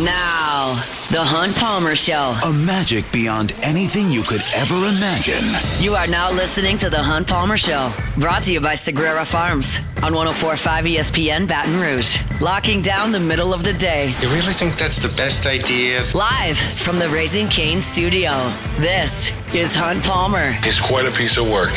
Now, the Hunt Palmer Show. A magic beyond anything you could ever imagine. You are now listening to the Hunt Palmer Show. Brought to you by Sagrera Farms on 104.5 ESPN Baton Rouge. Locking down the middle of the day. You really think that's the best idea? Live from the Raising Cane studio. This is Hunt Palmer. It's quite a piece of work.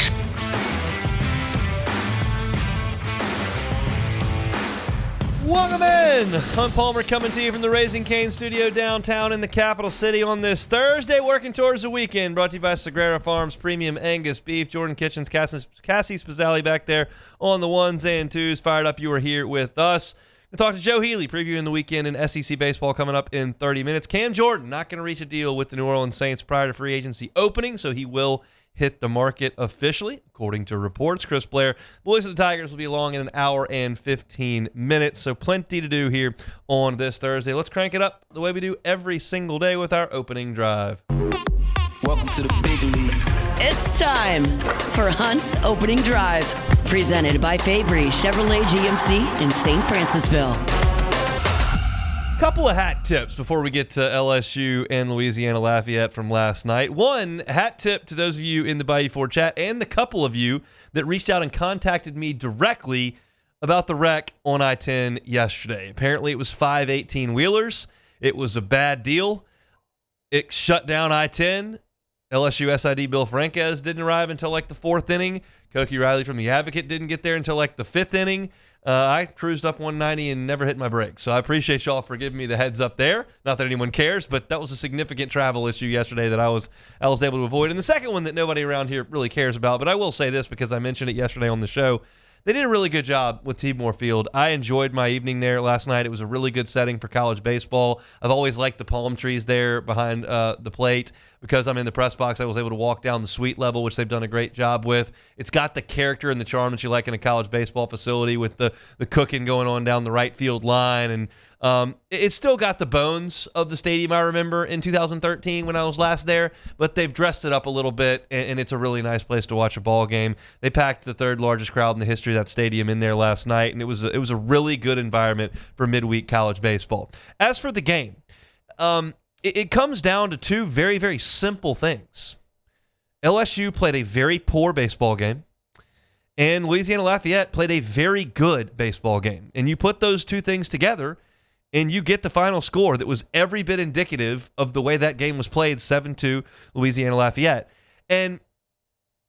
Welcome in! Hunt Palmer coming to you from the Raising Cane studio downtown in the capital city on this Thursday, working towards the weekend. Brought to you by Sagrera Farms Premium Angus Beef. Jordan Kitchens, Cassie Spazzali back there on the ones and twos. Fired up you are here with us. We'll talk to Joe Healy, previewing the weekend in SEC baseball coming up in 30 minutes. Cam Jordan not going to reach a deal with the New Orleans Saints prior to free agency opening, so he will hit the market officially, according to reports. Chris Blair, voice of the Tigers, will be along in an hour and 15 minutes, so plenty to do here on this Thursday. Let's crank it up the way we do every single day with our opening drive. Welcome to the big league. It's time for Hunt's Opening Drive. Presented by Fabry Chevrolet GMC in St. Francisville. Couple of hat tips before we get to LSU and Louisiana Lafayette from last night. One, hat tip to those of you in the Bayou 4 chat and the couple of you that reached out and contacted me directly about the wreck on I-10 yesterday. Apparently it was 5 18-wheelers. It was a bad deal. It shut down I-10. LSU SID Bill Franquez didn't arrive until like the fourth inning. Cokie Riley from the Advocate didn't get there until like the fifth inning. I cruised up 190 and never hit my brakes. So I appreciate y'all for giving me the heads up there. Not that anyone cares, but that was a significant travel issue yesterday that I was able to avoid. And the second one that nobody around here really cares about, but I will say this because I mentioned it yesterday on the show. They did a really good job with T-Moore Field. I enjoyed my evening there last night. It was a really good setting for college baseball. I've always liked the palm trees there behind the plate. Because I'm in the press box, I was able to walk down the suite level, which they've done a great job with. It's got the character and the charm that you like in a college baseball facility with the cooking going on down the right field line. And it's still got the bones of the stadium I remember in 2013 when I was last there, but they've dressed it up a little bit, and it's a really nice place to watch a ball game. They packed the third largest crowd in the history of that stadium in there last night, and it was a really good environment for midweek college baseball. As for the game, it comes down to two very, very simple things. LSU played a very poor baseball game, and Louisiana Lafayette played a very good baseball game. And you put those two things together, and you get the final score that was every bit indicative of the way that game was played, 7-2 Louisiana Lafayette. And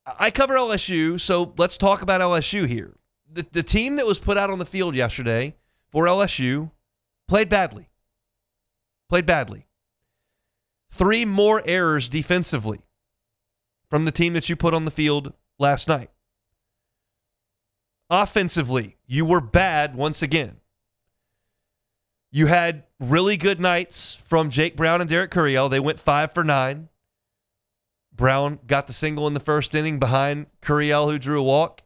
I cover LSU, so let's talk about LSU here. The team that was put out on the field yesterday for LSU played badly. Played badly. 3 more errors defensively from the team that you put on the field last night. Offensively, you were bad once again. You had really good nights from Jake Brown and Derek Curiel. They went 5 for 9. Brown got the single in the first inning behind Curiel, who drew a walk.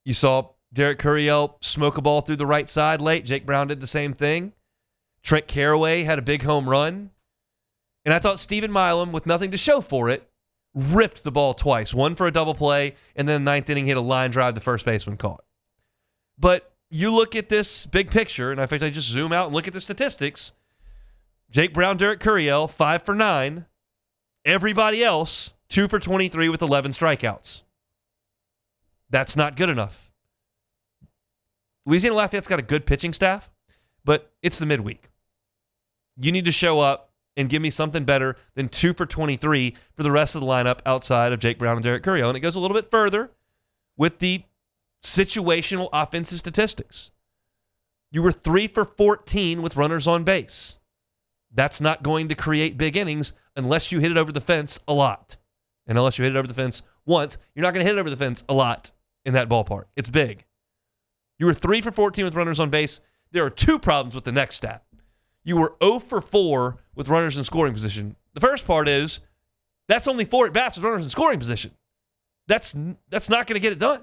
You saw Derek Curiel smoke a ball through the right side late. Jake Brown did the same thing. Trent Caraway had a big home run. And I thought Stephen Milam, with nothing to show for it, ripped the ball twice. One for a double play, and then ninth inning hit a line drive the first baseman caught. But you look at this big picture, and in fact, I just zoom out and look at the statistics. Jake Brown, Derek Curiel, 5 for 9. Everybody else, 2 for 23 with 11 strikeouts. That's not good enough. Louisiana Lafayette's got a good pitching staff, but it's the midweek. You need to show up and give me something better than 2 for 23 for the rest of the lineup outside of Jake Brown and Derek Curiel. And it goes a little bit further with the situational offensive statistics. You were 3 for 14 with runners on base. That's not going to create big innings unless you hit it over the fence a lot. And unless you hit it over the fence once, you're not going to hit it over the fence a lot in that ballpark. It's big. You were 3 for 14 with runners on base. There are 2 problems with the next stat. You were 0 for 4 with runners in scoring position. The first part is that's only 4 at-bats with runners in scoring position. That's not going to get it done.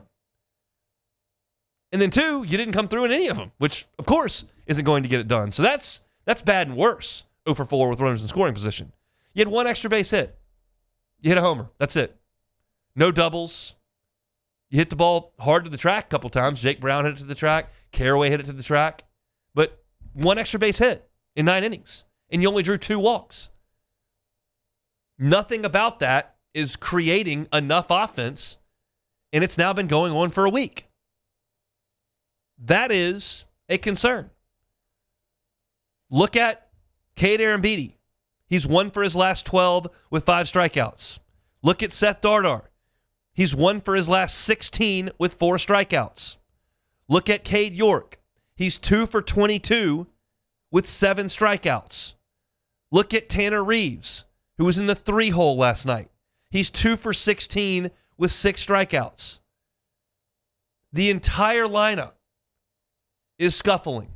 And then 2, you didn't come through in any of them, which, of course, isn't going to get it done. So that's bad and worse, 0 for 4 with runners in scoring position. You had 1 extra base hit. You hit a homer. That's it. No doubles. You hit the ball hard to the track a couple times. Jake Brown hit it to the track. Caraway hit it to the track. But one extra base hit in 9 innings, and you only drew 2 walks. Nothing about that is creating enough offense, and it's now been going on for a week. That is a concern. Look at Cade Arambidi. He's 1 for his last 12 with 5 strikeouts. Look at Seth Dardar. He's 1 for his last 16 with 4 strikeouts. Look at Cade York. He's 2 for 22 with 7 strikeouts. Look at Tanner Reeves, who was in the 3-hole last night. He's 2 for 16 with 6 strikeouts. The entire lineup is scuffling,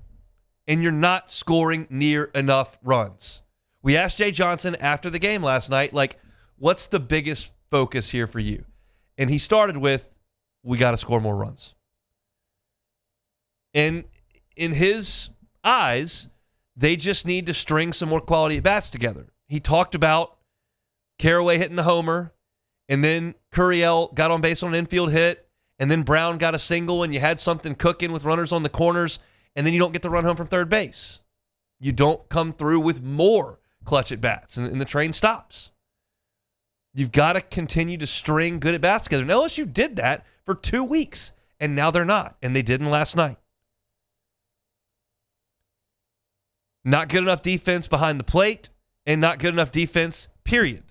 and you're not scoring near enough runs. We asked Jay Johnson after the game last night, what's the biggest focus here for you? And he started with, we got to score more runs. And in his eyes, they just need to string some more quality at-bats together. He talked about Carraway hitting the homer, and then Curiel got on base on an infield hit, and then Brown got a single, and you had something cooking with runners on the corners, and then you don't get the run home from third base. You don't come through with more clutch at-bats, and the train stops. You've got to continue to string good at-bats together. And LSU did that for 2 weeks, and now they're not, and they didn't last night. Not good enough defense behind the plate, and not good enough defense, period.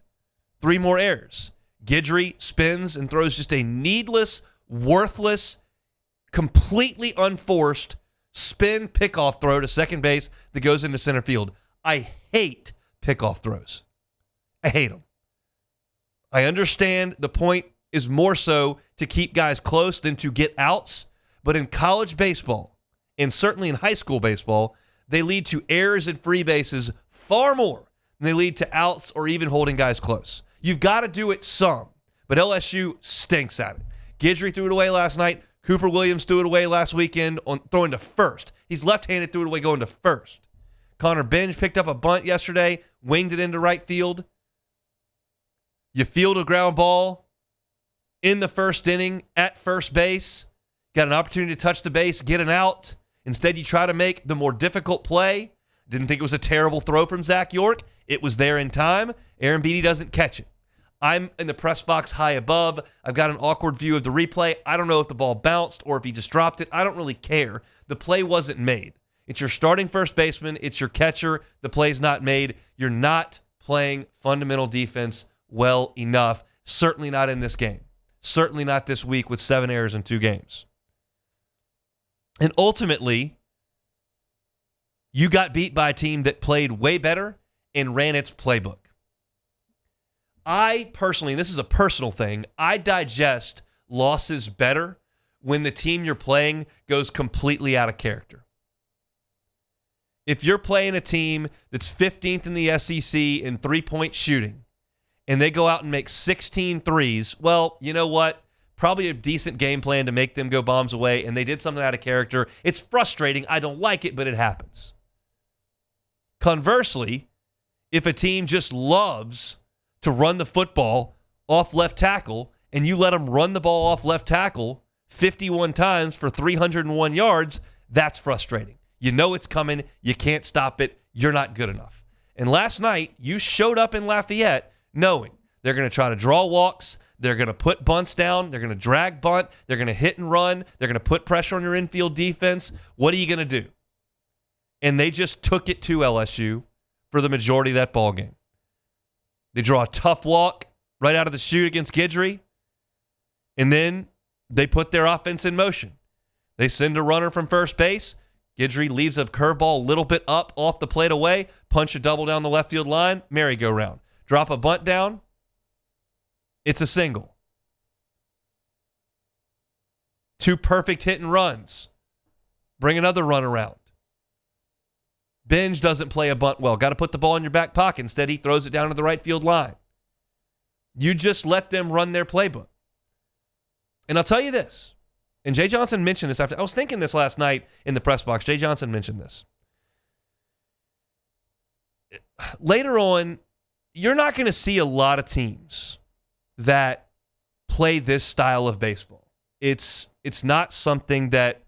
3 more errors. Guidry spins and throws just a needless, worthless, completely unforced spin pickoff throw to second base that goes into center field. I hate pickoff throws. I hate them. I understand the point is more so to keep guys close than to get outs, but in college baseball, and certainly in high school baseball, they lead to errors and free bases far more than they lead to outs or even holding guys close. You've got to do it some, but LSU stinks at it. Guidry threw it away last night. Cooper Williams threw it away last weekend on throwing to first. He's left-handed, threw it away going to first. Connor Benj picked up a bunt yesterday, winged it into right field. You field a ground ball in the first inning at first base, got an opportunity to touch the base, get an out. Instead, you try to make the more difficult play. Didn't think it was a terrible throw from Zach York. It was there in time. Aaron Beatty doesn't catch it. I'm in the press box high above. I've got an awkward view of the replay. I don't know if the ball bounced or if he just dropped it. I don't really care. The play wasn't made. It's your starting first baseman. It's your catcher. The play's not made. You're not playing fundamental defense well enough. Certainly not in this game. Certainly not this week with 7 errors in 2 games. And ultimately, you got beat by a team that played way better and ran its playbook. I personally, and this is a personal thing, I digest losses better when the team you're playing goes completely out of character. If you're playing a team that's 15th in the SEC in three-point shooting, and they go out and make 16 threes, well, you know what? Probably a decent game plan to make them go bombs away, and they did something out of character. It's frustrating. I don't like it, but it happens. Conversely, if a team just loves to run the football off left tackle, and you let them run the ball off left tackle 51 times for 301 yards, that's frustrating. You know it's coming. You can't stop it. You're not good enough. And last night, you showed up in Lafayette knowing they're going to try to draw walks, they're going to put bunts down, they're going to drag bunt, they're going to hit and run, they're going to put pressure on your infield defense. What are you going to do? And they just took it to LSU for the majority of that ball game. They draw a tough walk right out of the chute against Guidry, and then they put their offense in motion. They send a runner from first base. Guidry leaves a curveball a little bit up off the plate away, punch a double down the left field line, merry-go-round. Drop a bunt down, it's a single. 2 perfect hit and runs. Bring another run around. Benj doesn't play a bunt well. Got to put the ball in your back pocket. Instead, he throws it down to the right field line. You just let them run their playbook. And I'll tell you this, and Jay Johnson mentioned this after. I was thinking this last night in the press box. Jay Johnson mentioned this. Later on, you're not going to see a lot of teams that play this style of baseball. It's not something that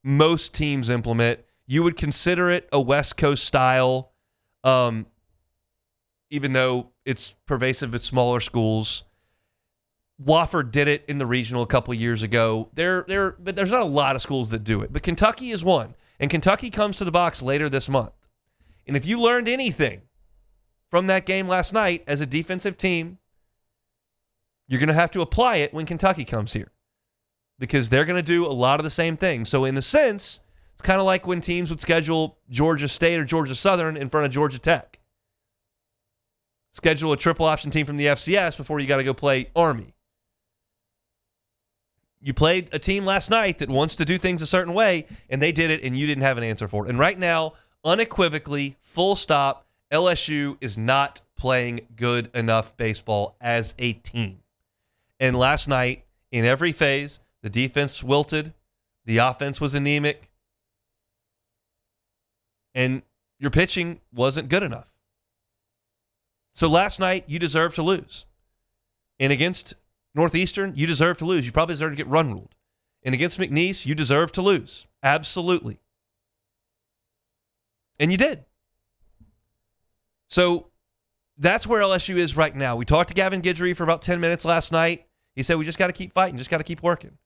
most teams implement. you would consider it a West Coast style, even though it's pervasive at smaller schools. Wofford did it in the regional a couple years ago. But there's not a lot of schools that do it. But Kentucky is one. And Kentucky comes to the box later this month. And if you learned anything from that game last night as a defensive team, you're going to have to apply it when Kentucky comes here. Because they're going to do a lot of the same things. So in a sense, it's kind of like when teams would schedule Georgia State or Georgia Southern in front of Georgia Tech. Schedule a triple option team from the FCS before you got to go play Army. You played a team last night that wants to do things a certain way, and they did it, and you didn't have an answer for it. And right now, unequivocally, full stop, LSU is not playing good enough baseball as a team. And last night, in every phase, the defense wilted, the offense was anemic, and your pitching wasn't good enough. So last night, you deserve to lose. And against Northeastern, you deserve to lose. You probably deserve to get run ruled. And against McNeese, you deserve to lose. Absolutely. And you did. So that's where LSU is right now. We talked to Gavin Guidry for about 10 minutes last night. He said, we just got to keep fighting, just got to keep working.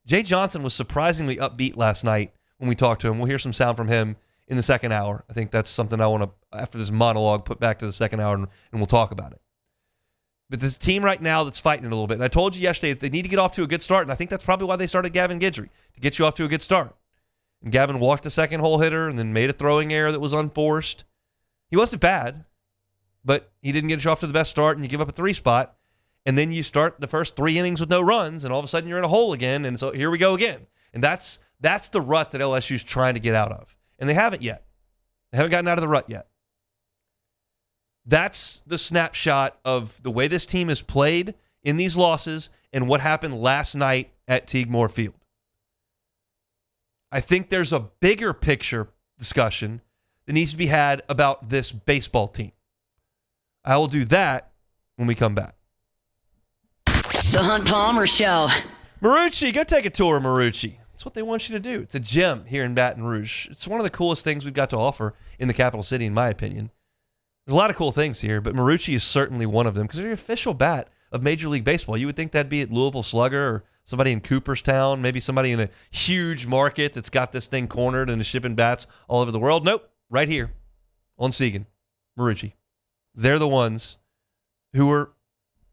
Jay Johnson was surprisingly upbeat last night when we talked to him. We'll hear some sound from him in the second hour. I think that's something I want to, after this monologue, put back to the second hour, and we'll talk about it. But this team right now that's fighting it a little bit. And I told you yesterday that they need to get off to a good start, and I think that's probably why they started Gavin Guidry, to get you off to a good start. And Gavin walked a second hole hitter and then made a throwing error that was unforced. He wasn't bad, but he didn't get you off to the best start, and you give up a 3 spot. And then you start the first 3 innings with no runs, and all of a sudden you're in a hole again, and so here we go again. And that's the rut that LSU's trying to get out of. And they haven't yet. They haven't gotten out of the rut yet. That's the snapshot of the way this team has played in these losses and what happened last night at Teague Moore Field. I think there's a bigger picture discussion that needs to be had about this baseball team. I will do that when we come back. The Hunt Palmer Show. Marucci, go take a tour of Marucci. That's what they want you to do. It's a gem here in Baton Rouge. It's one of the coolest things we've got to offer in the capital city, in my opinion. There's a lot of cool things here, but Marucci is certainly one of them because they're the official bat of Major League Baseball. You would think that'd be at Louisville Slugger or somebody in Cooperstown, maybe somebody in a huge market that's got this thing cornered and is shipping bats all over the world. Nope, right here on Seguin, Marucci. They're the ones who are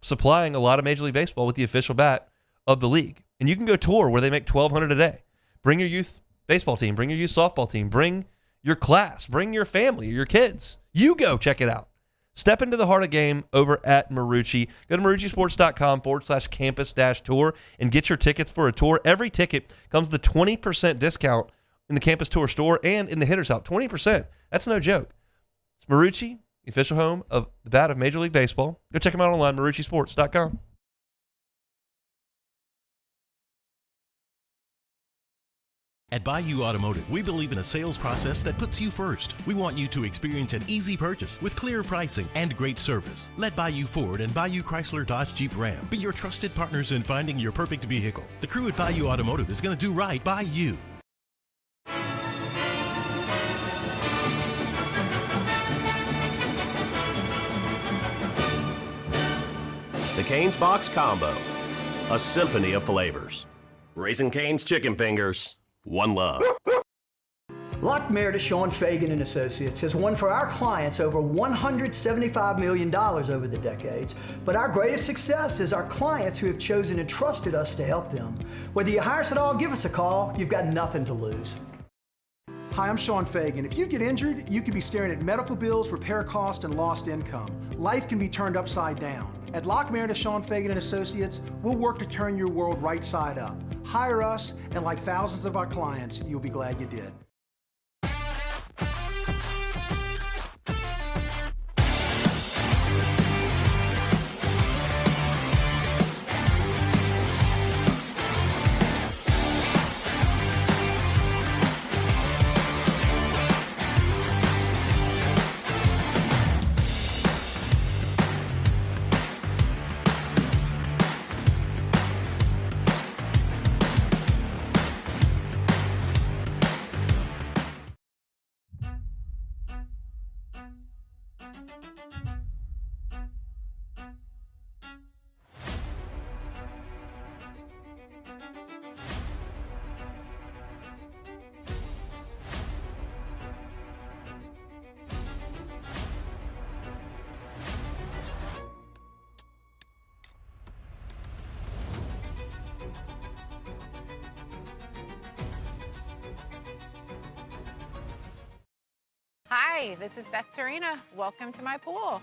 supplying a lot of Major League Baseball with the official bat of the league. And you can go tour where they make $1,200 a day. Bring your youth baseball team. Bring your youth softball team. Bring your class. Bring your family, your kids. You go check it out. Step into the heart of game over at Marucci. Go to maruccisports.com/campus-tour and get your tickets for a tour. Every ticket comes with a 20% discount in the Campus Tour store and in the Hitters Out. 20%. That's no joke. It's Marucci, the official home of the bat of Major League Baseball. Go check them out online, maruccisports.com. At Bayou Automotive, we believe in a sales process that puts you first. We want you to experience an easy purchase with clear pricing and great service. Let Bayou Ford and Bayou Chrysler Dodge Jeep Ram be your trusted partners in finding your perfect vehicle. The crew at Bayou Automotive is going to do right by you. The Cane's Box Combo, a symphony of flavors. Raising Cane's Chicken Fingers. One love. Lockmeyer Sean Fagan and Associates has won for our clients over $175 million over the decades, but our greatest success is our clients who have chosen and trusted us to help them. Whether you hire us at all, give us a call. You've got nothing to lose. Hi, I'm Sean Fagan. If you get injured, you could be staring at medical bills, repair costs, and lost income. Life can be turned upside down. At Lockmeyer Sean Fagan and Associates, we'll work to turn your world right side up. Hire us, and like thousands of our clients, you'll be glad you did. Hi, this is Beth Serena. Welcome to my pool.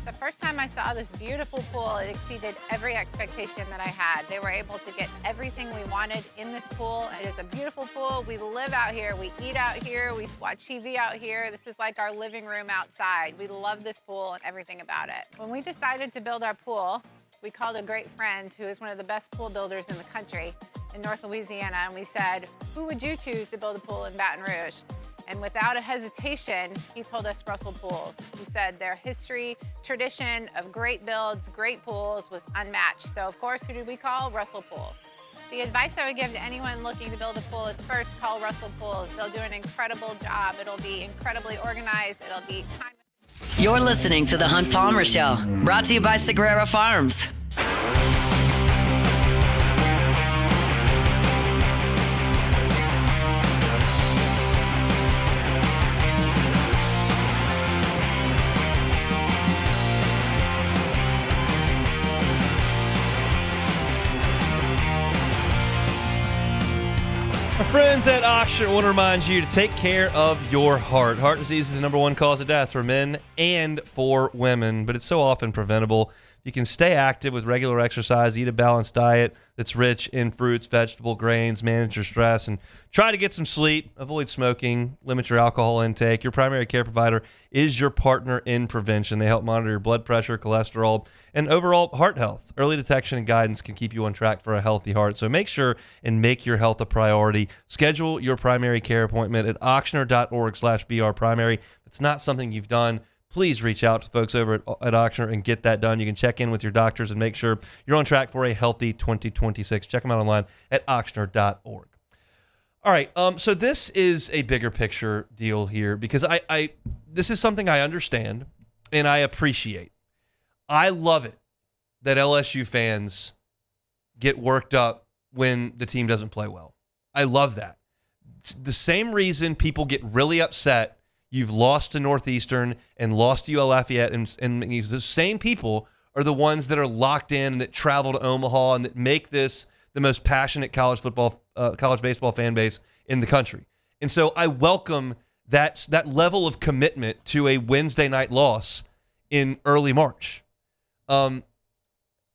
The first time I saw this beautiful pool, it exceeded every expectation that I had. They were able to get everything we wanted in this pool. It is a beautiful pool. We live out here, we eat out here, we watch TV out here. This is like our living room outside. We love this pool and everything about it. When we decided to build our pool, we called a great friend who is one of the best pool builders in the country in North Louisiana, and we said, who would you choose to build a pool in Baton Rouge? And without a hesitation, he told us Russell Pools. He said their history, tradition of great builds, great pools was unmatched. So of course, who did we call? Russell Pools. The advice I would give to anyone looking to build a pool is first call Russell Pools. They'll do an incredible job. It'll be incredibly organized. It'll be time. You're listening to The Hunt Palmer Show, brought to you by Sagrera Farms. Our friends at Oxford want to remind you to take care of your heart. Heart disease is the number one cause of death for men and for women, but it's so often preventable. You can stay active with regular exercise, eat a balanced diet that's rich in fruits, vegetable, grains, manage your stress, and try to get some sleep. Avoid smoking, limit your alcohol intake. Your primary care provider is your partner in prevention. They help monitor your blood pressure, cholesterol, and overall heart health. Early detection and guidance can keep you on track for a healthy heart. So make sure and make your health a priority. Schedule your primary care appointment at ochsner.org/brprimary. If it's not something you've done, please reach out to folks over at Ochsner and get that done. You can check in with your doctors and make sure you're on track for a healthy 2026. Check them out online at ochsner.org. All right, so this is a bigger picture deal here because I this is something I understand and I appreciate. I love it that LSU fans get worked up when the team doesn't play well. I love that. It's the same reason people get really upset you've lost to Northeastern and lost to UL Lafayette, and the same people are the ones that are locked in and that travel to Omaha and that make this the most passionate college baseball fan base in the country. And so I welcome that level of commitment to a Wednesday night loss in early March. And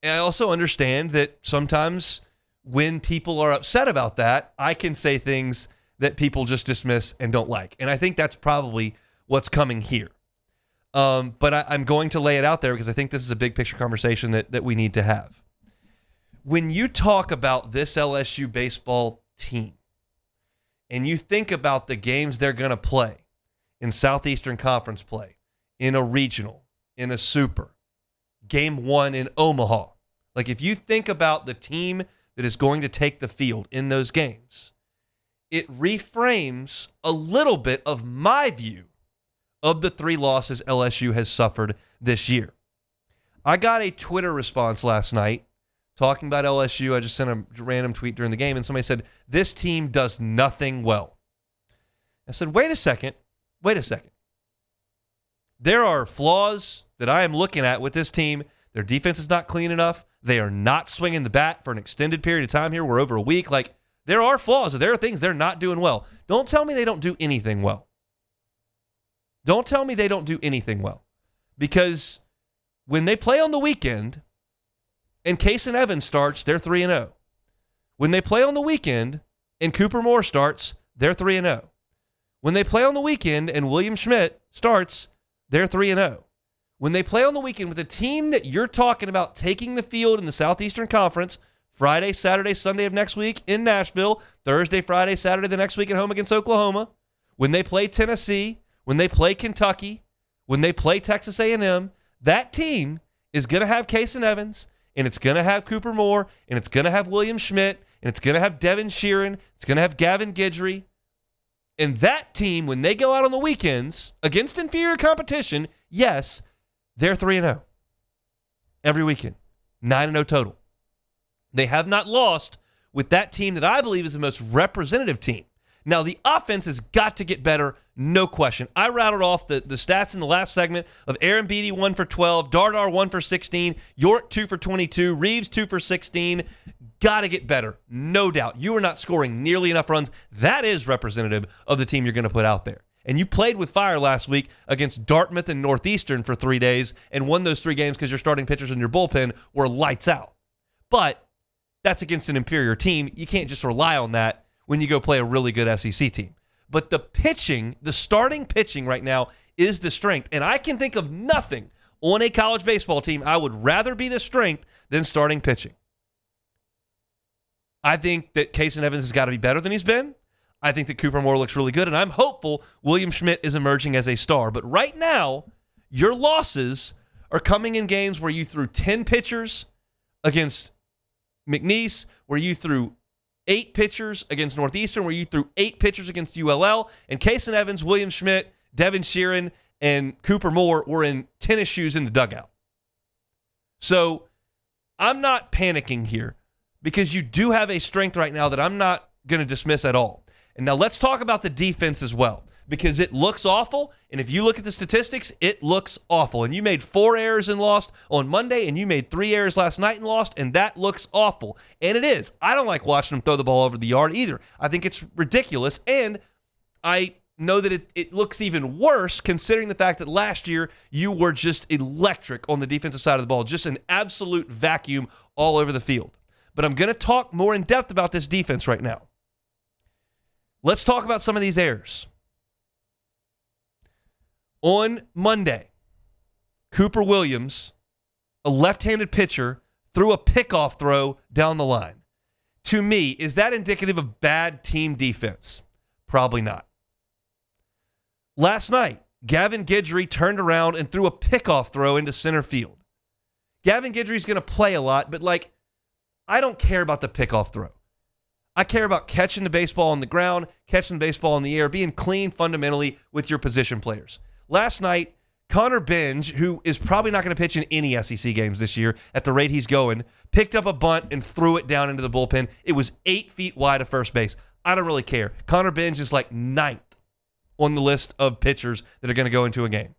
I also understand that sometimes when people are upset about that, I can say things that people just dismiss and don't like. And I think that's probably what's coming here. But I'm going to lay it out there because I think this is a big picture conversation that we need to have. When you talk about this LSU baseball team and you think about the games they're going to play in Southeastern Conference play, in a regional, in a super, game 1 in Omaha, like if you think about the team that is going to take the field in those games, it reframes a little bit of my view of the 3 losses LSU has suffered this year. I got a Twitter response last night talking about LSU. I just sent a random tweet during the game, and somebody said, this team does nothing well. I said, wait a second. There are flaws that I am looking at with this team. Their defense is not clean enough. They are not swinging the bat for an extended period of time here. We're over a week. There are flaws. There are things they're not doing well. Don't tell me they don't do anything well. Don't tell me they don't do anything well. Because when they play on the weekend and Case and Evans starts, they're 3-0. When they play on the weekend and Cooper Moore starts, they're 3-0. When they play on the weekend and William Schmidt starts, they're 3-0. When they play on the weekend with a team that you're talking about taking the field in the Southeastern Conference, Friday, Saturday, Sunday of next week in Nashville, Thursday, Friday, Saturday the next week at home against Oklahoma, when they play Tennessee, when they play Kentucky, when they play Texas A&M, that team is going to have Case and Evans, and it's going to have Cooper Moore, and it's going to have William Schmidt, and it's going to have Devin Sheeran, it's going to have Gavin Guidry. And that team, when they go out on the weekends against inferior competition, yes, they're 3-0 every weekend, 9-0 total. They have not lost with that team that I believe is the most representative team. Now, the offense has got to get better, no question. I rattled off the stats in the last segment of Aaron Beatty 1 for 12, Dardar 1 for 16, York 2 for 22, Reeves 2 for 16. got to get better. No doubt. You are not scoring nearly enough runs. That is representative of the team you're going to put out there. And you played with fire last week against Dartmouth and Northeastern for 3 days and won those 3 games because your starting pitchers in your bullpen were lights out. But that's against an inferior team. You can't just rely on that when you go play a really good SEC team. But the pitching, the starting pitching right now is the strength. And I can think of nothing on a college baseball team I would rather be the strength than starting pitching. I think that Kason Evans has got to be better than he's been. I think that Cooper Moore looks really good, and I'm hopeful William Schmidt is emerging as a star. But right now, your losses are coming in games where you threw 10 pitchers against McNeese, where you threw 8 pitchers against Northeastern, where you threw 8 pitchers against ULL, and Kason Evans, William Schmidt, Devin Sheeran, and Cooper Moore were in tennis shoes in the dugout. So I'm not panicking here because you do have a strength right now that I'm not going to dismiss at all. And now let's talk about the defense as well, because it looks awful, and if you look at the statistics, it looks awful. And you made 4 errors and lost on Monday, and you made 3 errors last night and lost, and that looks awful. And it is. I don't like watching them throw the ball over the yard either. I think it's ridiculous, and I know that it looks even worse considering the fact that last year you were just electric on the defensive side of the ball, just an absolute vacuum all over the field. But I'm going to talk more in depth about this defense right now. Let's talk about some of these errors. On Monday, Cooper Williams, a left-handed pitcher, threw a pickoff throw down the line. To me, is that indicative of bad team defense? Probably not. Last night, Gavin Guidry turned around and threw a pickoff throw into center field. Gavin Guidry's going to play a lot, but I don't care about the pickoff throw. I care about catching the baseball on the ground, catching the baseball in the air, being clean fundamentally with your position players. Last night, Connor Benj, who is probably not going to pitch in any SEC games this year at the rate he's going, picked up a bunt and threw it down into the bullpen. It was 8 feet wide of first base. I don't really care. Connor Benj is like 9th on the list of pitchers that are going to go into a game.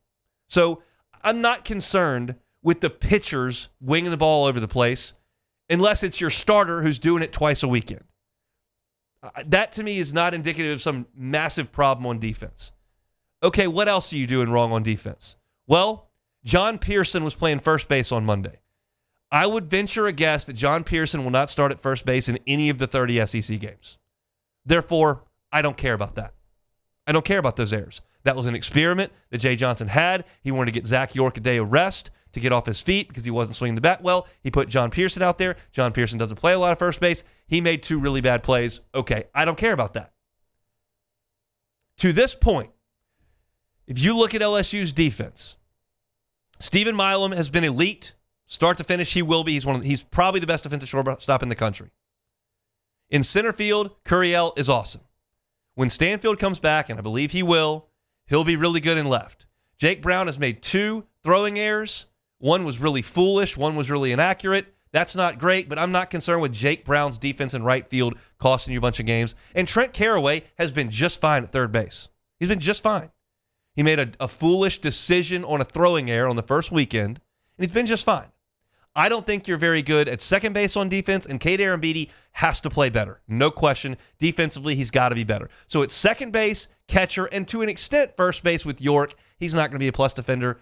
So I'm not concerned with the pitchers winging the ball all over the place unless it's your starter who's doing it twice a weekend. That, to me, is not indicative of some massive problem on defense. Okay, what else are you doing wrong on defense? Well, John Pearson was playing first base on Monday. I would venture a guess that John Pearson will not start at first base in any of the 30 SEC games. Therefore, I don't care about that. I don't care about those errors. That was an experiment that Jay Johnson had. He wanted to get Zach York a day of rest to get off his feet because he wasn't swinging the bat well. He put John Pearson out there. John Pearson doesn't play a lot of first base. He made 2 really bad plays. Okay, I don't care about that. To this point, if you look at LSU's defense, Stephen Milam has been elite. Start to finish, he will be. He's probably the best defensive shortstop in the country. In center field, Curiel is awesome. When Stanfield comes back, and I believe he will, he'll be really good in left. Jake Brown has made 2 throwing errors. One was really foolish. One was really inaccurate. That's not great, but I'm not concerned with Jake Brown's defense in right field costing you a bunch of games. And Trent Caraway has been just fine at third base. He's been just fine. He made a foolish decision on a throwing error on the first weekend, and he's been just fine. I don't think you're very good at second base on defense, and Cade Arambidi has to play better. No question. Defensively, he's got to be better. So it's second base, catcher, and to an extent, first base with York. He's not going to be a plus defender.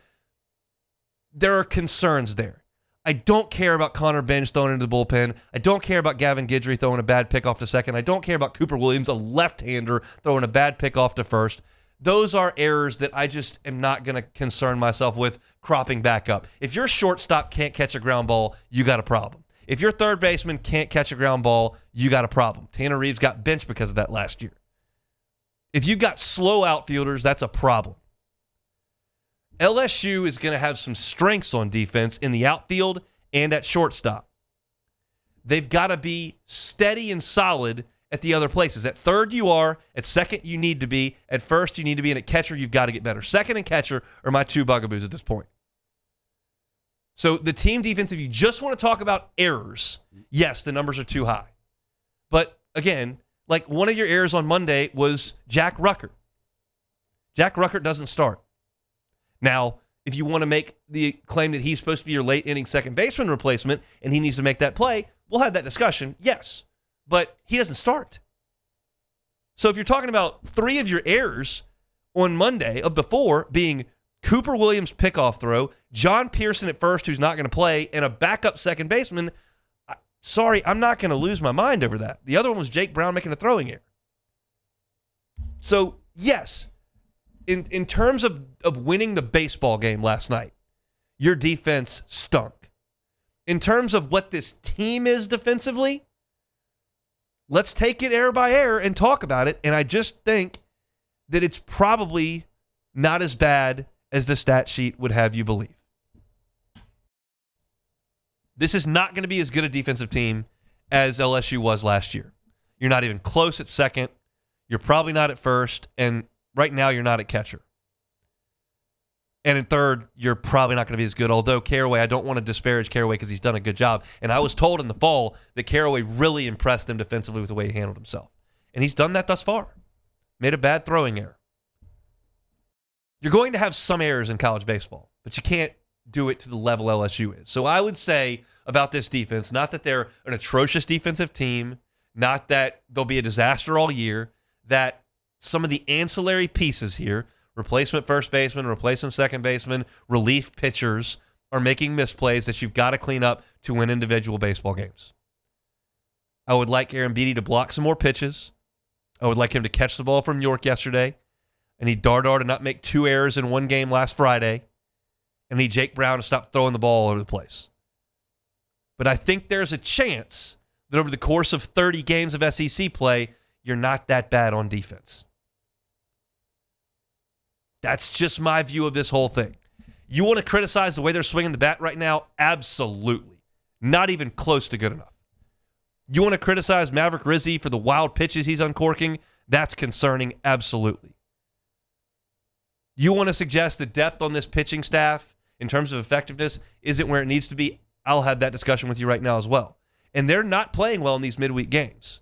There are concerns there. I don't care about Connor Benj throwing into the bullpen. I don't care about Gavin Guidry throwing a bad pickoff to second. I don't care about Cooper Williams, a left-hander, throwing a bad pickoff to first. Those are errors that I just am not going to concern myself with cropping back up. If your shortstop can't catch a ground ball, you got a problem. If your third baseman can't catch a ground ball, you got a problem. Tanner Reeves got benched because of that last year. If you got slow outfielders, that's a problem. LSU is going to have some strengths on defense in the outfield and at shortstop. They've got to be steady and solid at the other places. At third, you are. At second, you need to be. At first, you need to be. And at catcher, you've got to get better. Second and catcher are my 2 bugaboos at this point. So the team defense, if you just want to talk about errors, yes, the numbers are too high. But again, like one of your errors on Monday was Jack Ruckert. Jack Ruckert doesn't start. Now, if you want to make the claim that he's supposed to be your late inning second baseman replacement and he needs to make that play, we'll have that discussion, yes. But he doesn't start. So if you're talking about 3 of your errors on Monday of the 4 being Cooper Williams' pickoff throw, John Pearson at first, who's not going to play, and a backup second baseman, sorry, I'm not going to lose my mind over that. The other one was Jake Brown making a throwing error. So, yes, in terms of winning the baseball game last night, your defense stunk. In terms of what this team is defensively, let's take it error by error and talk about it. And I just think that it's probably not as bad as the stat sheet would have you believe. This is not going to be as good a defensive team as LSU was last year. You're not even close at second. You're probably not at first. And right now, you're not at catcher. And in third, you're probably not going to be as good. Although Caraway, I don't want to disparage Caraway because he's done a good job. And I was told in the fall that Caraway really impressed them defensively with the way he handled himself. And he's done that thus far. Made a bad throwing error. You're going to have some errors in college baseball, but you can't do it to the level LSU is. So I would say about this defense, not that they're an atrocious defensive team, not that they'll be a disaster all year, that some of the ancillary pieces here, replacement first baseman, replacement second baseman, relief pitchers, are making misplays that you've got to clean up to win individual baseball games. I would like Aaron Beatty to block some more pitches. I would like him to catch the ball from York yesterday. I need Dardar to not make 2 errors in one game last Friday. I need Jake Brown to stop throwing the ball all over the place. But I think there's a chance that over the course of 30 games of SEC play, you're not that bad on defense. That's just my view of this whole thing. You want to criticize the way they're swinging the bat right now? Absolutely. Not even close to good enough. You want to criticize Maverick Rizzi for the wild pitches he's uncorking? That's concerning, absolutely. You want to suggest the depth on this pitching staff in terms of effectiveness isn't where it needs to be? I'll have that discussion with you right now as well. And they're not playing well in these midweek games.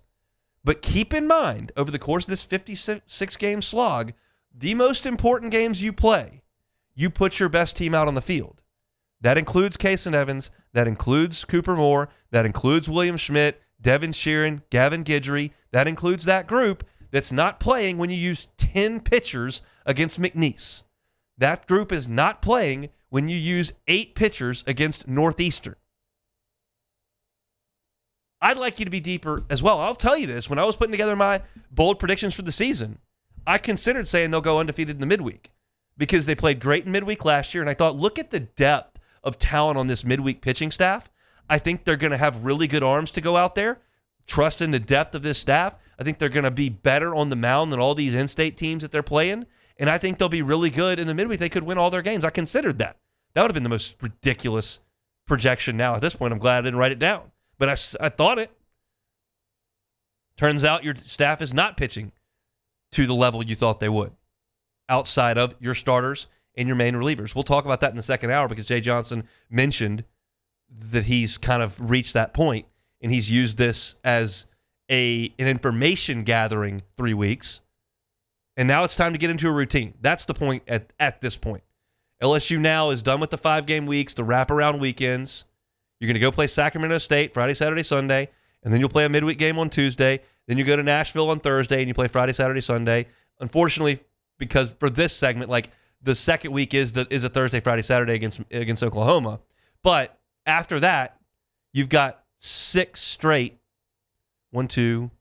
But keep in mind, over the course of this 56-game slog, the most important games you play, you put your best team out on the field. That includes Kason Evans. That includes Cooper Moore. That includes William Schmidt, Devin Sheeran, Gavin Guidry. That includes that group that's not playing when you use 10 pitchers against McNeese. That group is not playing when you use 8 pitchers against Northeastern. I'd like you to be deeper as well. I'll tell you this. When I was putting together my bold predictions for the season, I considered saying they'll go undefeated in the midweek because they played great in midweek last year, and I thought, look at the depth of talent on this midweek pitching staff. I think they're going to have really good arms to go out there. Trust in the depth of this staff. I think they're going to be better on the mound than all these in-state teams that they're playing, and I think they'll be really good in the midweek. They could win all their games. I considered that. That would have been the most ridiculous projection now. At this point, I'm glad I didn't write it down, but I thought it. Turns out your staff is not pitching to the level you thought they would, outside of your starters and your main relievers. We'll talk about that in the second hour because Jay Johnson mentioned that he's kind of reached that point, and he's used this as an information gathering 3 weeks, and now it's time to get into a routine. That's the point at this point. LSU now is done with the 5-game weeks, the wraparound weekends. You're going to go play Sacramento State Friday, Saturday, Sunday, and then you'll play a midweek game on Tuesday. Then you go to Nashville on Thursday, and you play Friday, Saturday, Sunday. Unfortunately, because for this segment, like the second week is a Thursday, Friday, Saturday against Oklahoma. But after that, you've got 6 straight. 6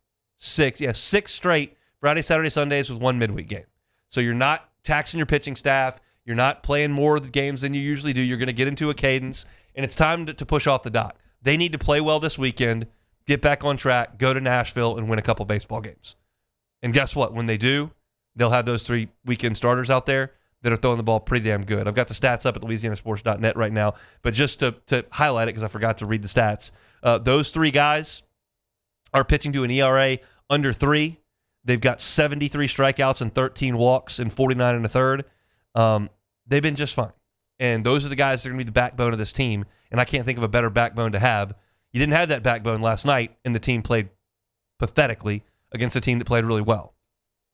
straight Friday, Saturday, Sundays with 1 midweek game. So you're not taxing your pitching staff. You're not playing more of the games than you usually do. You're going to get into a cadence, and it's time to push off the dock. They need to play well this weekend, get back on track, go to Nashville, and win a couple baseball games. And guess what? When they do, they'll have those 3 weekend starters out there that are throwing the ball pretty damn good. I've got the stats up at LouisianaSports.net right now, but just to highlight it because I forgot to read the stats, those 3 guys are pitching to an ERA under 3. They've got 73 strikeouts and 13 walks and 49 and a third. They've been just fine. And those are the guys that are going to be the backbone of this team, and I can't think of a better backbone to have. You didn't have that backbone last night, and the team played pathetically against a team that played really well.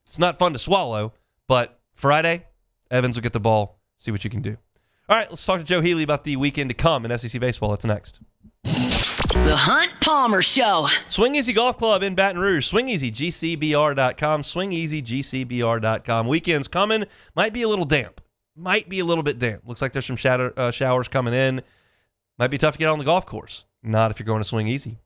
It's not fun to swallow, but Friday, Evans will get the ball, see what you can do. All right, let's talk to Joe Healy about the weekend to come in SEC baseball. That's next. The Hunt Palmer Show. Swing Easy Golf Club in Baton Rouge. SwingEasyGCBR.com. SwingEasyGCBR.com. Weekend's coming. Might be a little damp. Might be a little bit damp. Looks like there's some showers coming in. Might be tough to get on the golf course. Not if you're going to Swing Easy.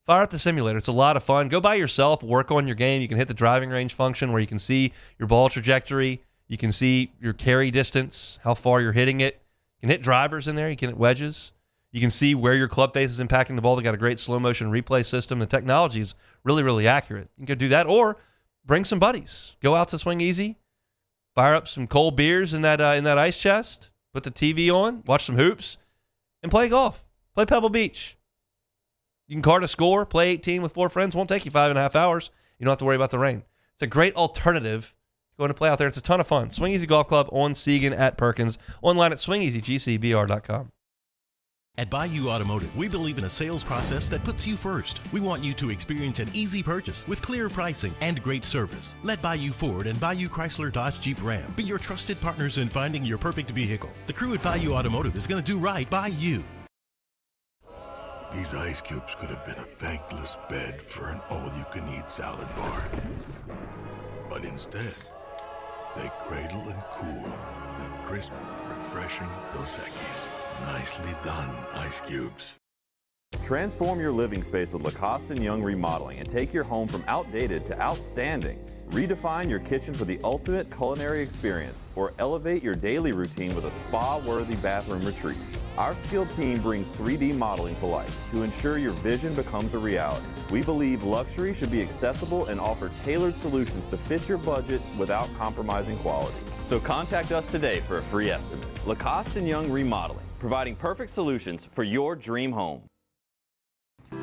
Fire up the simulator. It's a lot of fun. Go by yourself. Work on your game. You can hit the driving range function where you can see your ball trajectory. You can see your carry distance, how far you're hitting it. You can hit drivers in there. You can hit wedges. You can see where your club face is impacting the ball. They got a great slow motion replay system. The technology is really, really accurate. You can go do that or bring some buddies. Go out to Swing Easy. Fire up some cold beers in that ice chest. Put the TV on. Watch some hoops. And play golf. Play Pebble Beach. You can card a score. Play 18 with 4 friends. Won't take you 5.5 hours. You don't have to worry about the rain. It's a great alternative going to play out there. It's a ton of fun. Swing Easy Golf Club on Segan at Perkins. Online at swingeasygcbr.com. At Bayou Automotive, we believe in a sales process that puts you first. We want you to experience an easy purchase with clear pricing and great service. Let Bayou Ford and Bayou Chrysler Dodge Jeep Ram be your trusted partners in finding your perfect vehicle. The crew at Bayou Automotive is going to do right by you. These ice cubes could have been a thankless bed for an all-you-can-eat salad bar. But instead, they cradle and cool the crisp, refreshing Dos Equis. Nicely done, ice cubes. Transform your living space with Lacoste & Young Remodeling and take your home from outdated to outstanding. Redefine your kitchen for the ultimate culinary experience or elevate your daily routine with a spa-worthy bathroom retreat. Our skilled team brings 3D modeling to life to ensure your vision becomes a reality. We believe luxury should be accessible and offer tailored solutions to fit your budget without compromising quality. So contact us today for a free estimate. Lacoste & Young Remodeling, providing perfect solutions for your dream home.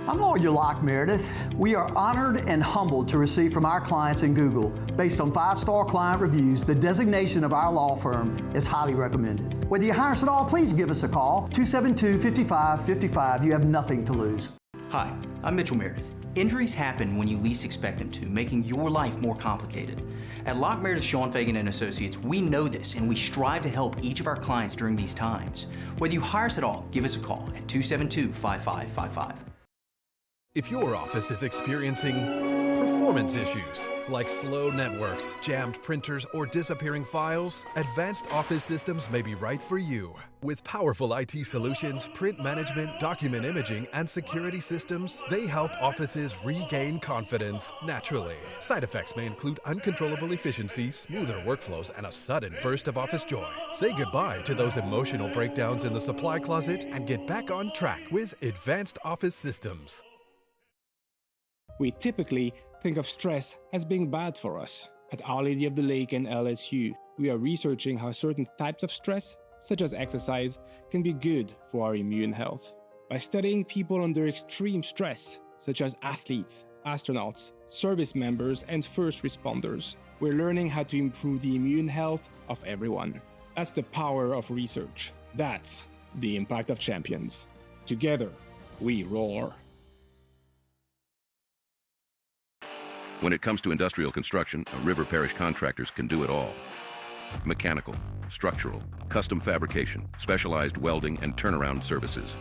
I'm Lawyer Locke Meredith. We are honored and humbled to receive from our clients in Google, based on 5-star client reviews, the designation of our law firm is highly recommended. Whether you hire us at all, please give us a call, 272-5555. You have nothing to lose. Hi, I'm Mitchell Meredith. Injuries happen when you least expect them to, making your life more complicated. At Locke Meredith, Sean Fagan and Associates, we know this and we strive to help each of our clients during these times. Whether you hire us at all, give us a call at 272-5555. If your office is experiencing performance issues like slow networks, jammed printers, or disappearing files, Advanced Office Systems may be right for you. With powerful IT solutions, print management, document imaging, and security systems, they help offices regain confidence naturally. Side effects may include uncontrollable efficiency, smoother workflows, and a sudden burst of office joy. Say goodbye to those emotional breakdowns in the supply closet and get back on track with Advanced Office Systems. We typically think of stress as being bad for us. At Our Lady of the Lake and LSU, we are researching how certain types of stress, such as exercise, can be good for our immune health. By studying people under extreme stress, such as athletes, astronauts, service members, and first responders, we're learning how to improve the immune health of everyone. That's the power of research. That's the impact of champions. Together, we roar. When it comes to industrial construction, River Parish Contractors can do it all. Mechanical, structural, custom fabrication, specialized welding, and turnaround services.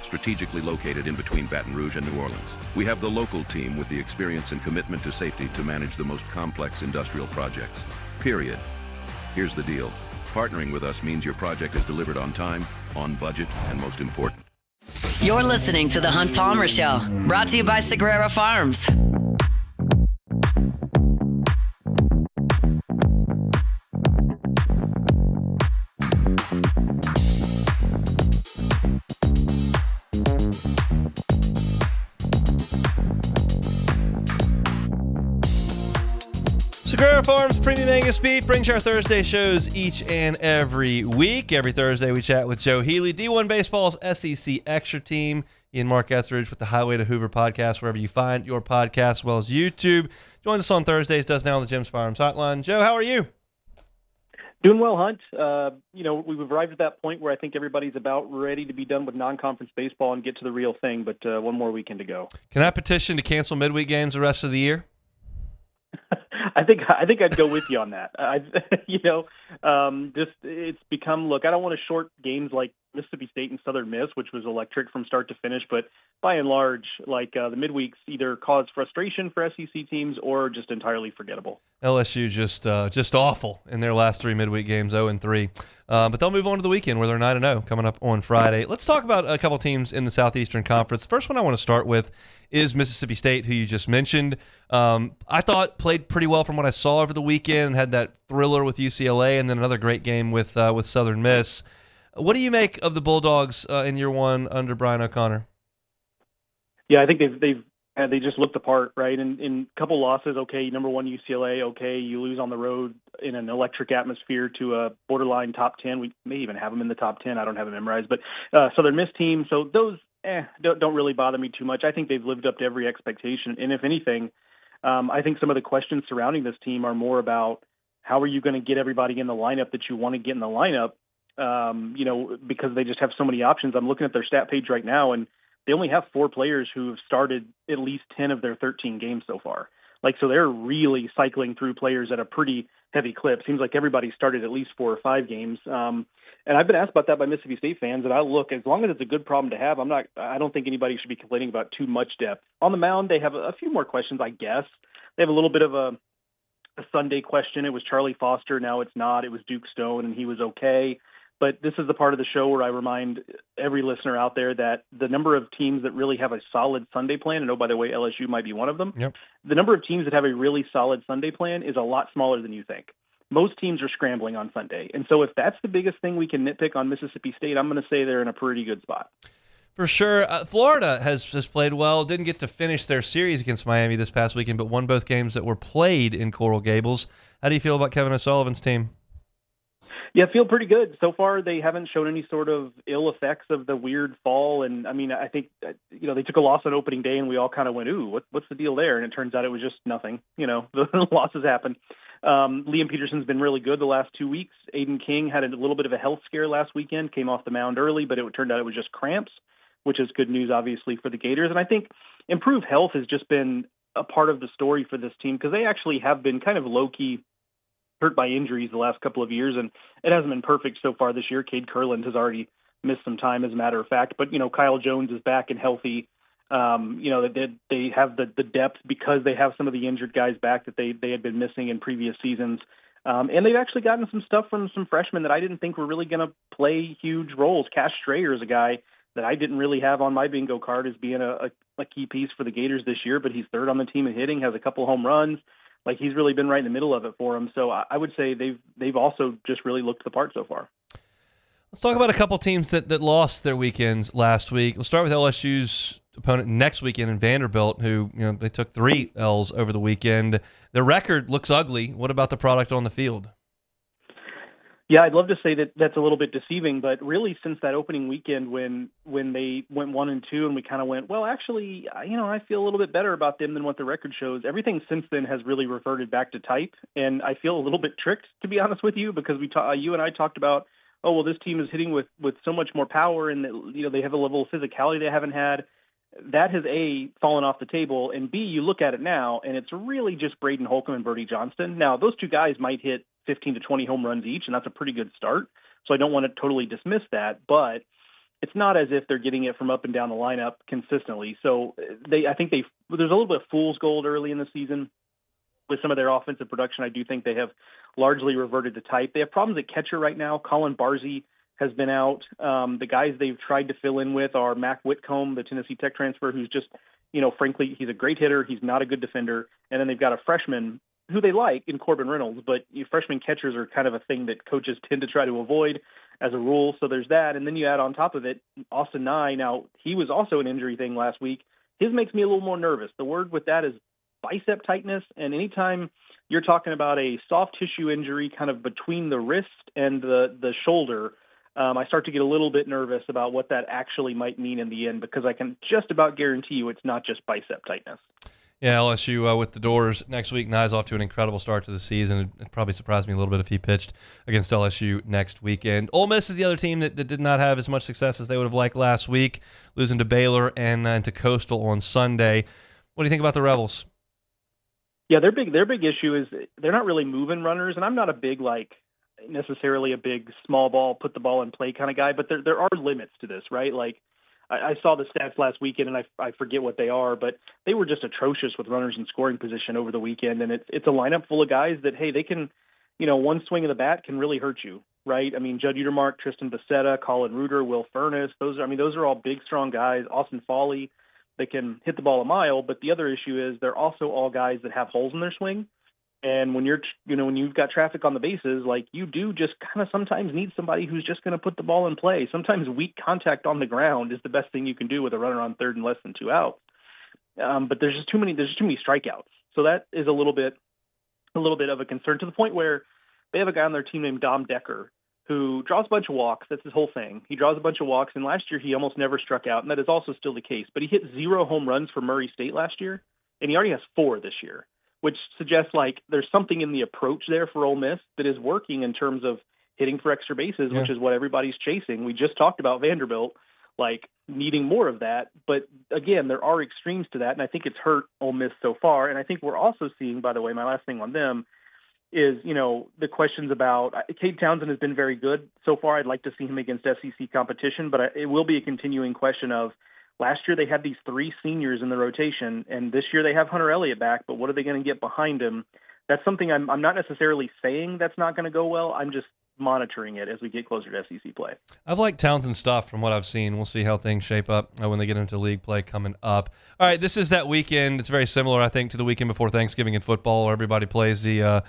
Strategically located in between Baton Rouge and New Orleans, we have the local team with the experience and commitment to safety to manage the most complex industrial projects. Period. Here's the deal. Partnering with us means your project is delivered on time, on budget, and most important. You're listening to The Hunt Palmer Show, brought to you by Sagrera Farms. Sagrera Farms Premium Angus Beef brings you our Thursday shows each and every week. Every Thursday, we chat with Joe Healy, D1 Baseball's SEC Extra Team. Ian Mark Etheridge with the Highway to Hoover podcast, wherever you find your podcast, as well as YouTube. Joins us on Thursdays, does now on the Jim's Firearms Hotline. Joe, how are you? Doing well, Hunt. We've arrived at that point where I think everybody's about ready to be done with non-conference baseball and get to the real thing, but one more weekend to go. Can I petition to cancel midweek games the rest of the year? I think I'd go with you on that. Just it's become, look, I don't want to short games like Mississippi State and Southern Miss, which was electric from start to finish, but by and large, the midweeks either cause frustration for SEC teams or just entirely forgettable. LSU just awful in their last 3 midweek games, 0-3. But they'll move on to the weekend where they're 9-0 coming up on Friday. Let's talk about a couple teams in the Southeastern Conference. First one I want to start with is Mississippi State, who you just mentioned. I thought played pretty well from what I saw over the weekend, had that thriller with UCLA, and then another great game with Southern Miss. What do you make of the Bulldogs in year one under Brian O'Connor? Yeah, I think they just looked the part, right? In a couple losses, okay, number one UCLA, okay, you lose on the road in an electric atmosphere to a borderline top 10. We may even have them in the top 10. I don't have it memorized, but Southern Miss team. So those don't really bother me too much. I think they've lived up to every expectation. And if anything, I think some of the questions surrounding this team are more about how are you going to get everybody in the lineup that you want to get in the lineup, because they just have so many options. I'm looking at their stat page right now, and they only have 4 players who have started at least 10 of their 13 games so far. So they're really cycling through players at a pretty heavy clip. Seems like everybody started at least 4 or 5 games. And I've been asked about that by Mississippi State fans, and as long as it's a good problem to have, I don't think anybody should be complaining about too much depth. On the mound, they have a few more questions, I guess. They have a little bit of a Sunday question. It was Charlie Foster, now it's not. It was Duke Stone, and he was okay. But this is the part of the show where I remind every listener out there that the number of teams that really have a solid Sunday plan, and by the way, LSU might be one of them, the number of teams that have a really solid Sunday plan is a lot smaller than you think. Most teams are scrambling on Sunday. And so if that's the biggest thing we can nitpick on Mississippi State, I'm going to say they're in a pretty good spot. For sure. Florida has played well. Didn't get to finish their series against Miami this past weekend, but won both games that were played in Coral Gables. How do you feel about Kevin O'Sullivan's team? Yeah, I feel pretty good. So far, they haven't shown any sort of ill effects of the weird fall. And, I think, they took a loss on opening day, and we all kind of went, ooh, what's the deal there? And it turns out it was just nothing. The losses happen. Liam Peterson's been really good the last 2 weeks. Aiden King had a little bit of a health scare last weekend, came off the mound early, but it turned out it was just cramps, which is good news, obviously, for the Gators. And I think improved health has just been a part of the story for this team because they actually have been kind of low-key hurt by injuries the last couple of years, and it hasn't been perfect so far this year. Cade Kurland has already missed some time, as a matter of fact, but Kyle Jones is back and healthy. They have the depth because they have some of the injured guys back that they had been missing in previous seasons, and they've actually gotten some stuff from some freshmen that I didn't think were really going to play huge roles. Cash Strayer is a guy that I didn't really have on my bingo card as being a key piece for the Gators this year, but he's third on the team in hitting, has a couple home runs. He's really been right in the middle of it for him. So I would say they've also just really looked the part so far. Let's talk about a couple teams that lost their weekends last week. We'll start with LSU's opponent next weekend in Vanderbilt, who they took 3 L's over the weekend. Their record looks ugly. What about the product on the field? Yeah, I'd love to say that that's a little bit deceiving, but really since that opening weekend when they went 1-2 and we kind of went, well, actually, I feel a little bit better about them than what the record shows. Everything since then has really reverted back to type, and I feel a little bit tricked, to be honest with you, because you and I talked about, oh, well, this team is hitting with so much more power, and they have a level of physicality they haven't had. That has A, fallen off the table, and B, you look at it now, and it's really just Braden Holcomb and Brody Johnston. Now, those two guys might hit 15 to 20 home runs each, and that's a pretty good start. So I don't want to totally dismiss that, but it's not as if they're getting it from up and down the lineup consistently. So I think there's a little bit of fool's gold early in the season with some of their offensive production. I do think they have largely reverted to type. They have problems at catcher right now. Colin Barzey has been out. The guys they've tried to fill in with are Mac Whitcomb, the Tennessee Tech transfer, who's just, frankly, he's a great hitter. He's not a good defender. And then they've got a freshman who they like in Corbin Reynolds, but freshman catchers are kind of a thing that coaches tend to try to avoid as a rule. So there's that. And then you add on top of it, Austin Nye. Now, he was also an injury thing last week. His makes me a little more nervous. The word with that is bicep tightness. And anytime you're talking about a soft tissue injury kind of between the wrist and the shoulder, I start to get a little bit nervous about what that actually might mean in the end, because I can just about guarantee you it's not just bicep tightness. Yeah, LSU with the doors next week. Nye's off to an incredible start to the season. It probably surprised me a little bit if he pitched against LSU next weekend. Ole Miss is the other team that did not have as much success as they would have liked last week, losing to Baylor and to Coastal on Sunday. What do you think about the Rebels? Yeah, their big issue is they're not really moving runners, and I'm not a big necessarily a big small ball, put the ball in play kind of guy, but there are limits to this, right? Like I saw the stats last weekend, and I forget what they are, but they were just atrocious with runners in scoring position over the weekend, and it's a lineup full of guys that, hey, they can, one swing of the bat can really hurt you, right? I mean, Judd Utermark, Tristan Becerra, Colin Reuter, Will Furness, those are all big, strong guys. Austin Foley, that can hit the ball a mile, but the other issue is they're also all guys that have holes in their swing. And when when you've got traffic on the bases, like you do just kind of sometimes need somebody who's just going to put the ball in play. Sometimes weak contact on the ground is the best thing you can do with a runner on third and less than 2 outs. But there's just too many strikeouts. So that is a little bit of a concern, to the point where they have a guy on their team named Dom Decker who draws a bunch of walks. That's his whole thing. He draws a bunch of walks, and last year he almost never struck out, and that is also still the case. But he hit 0 home runs for Murray State last year, and he already has 4 this year, which suggests there's something in the approach there for Ole Miss that is working in terms of hitting for extra bases, which is what everybody's chasing. We just talked about Vanderbilt, needing more of that. But again, there are extremes to that, and I think it's hurt Ole Miss so far. And I think we're also seeing, by the way, my last thing on them is, the questions about Cade Townsend has been very good so far. I'd like to see him against SEC competition, but it will be a continuing question of, last year they had these 3 seniors in the rotation, and this year they have Hunter Elliott back, but what are they going to get behind him? That's something I'm not necessarily saying that's not going to go well. I'm just monitoring it as we get closer to SEC play. I've liked Townsend's stuff from what I've seen. We'll see how things shape up when they get into league play coming up. All right, this is that weekend. It's very similar, I think, to the weekend before Thanksgiving in football, where everybody plays the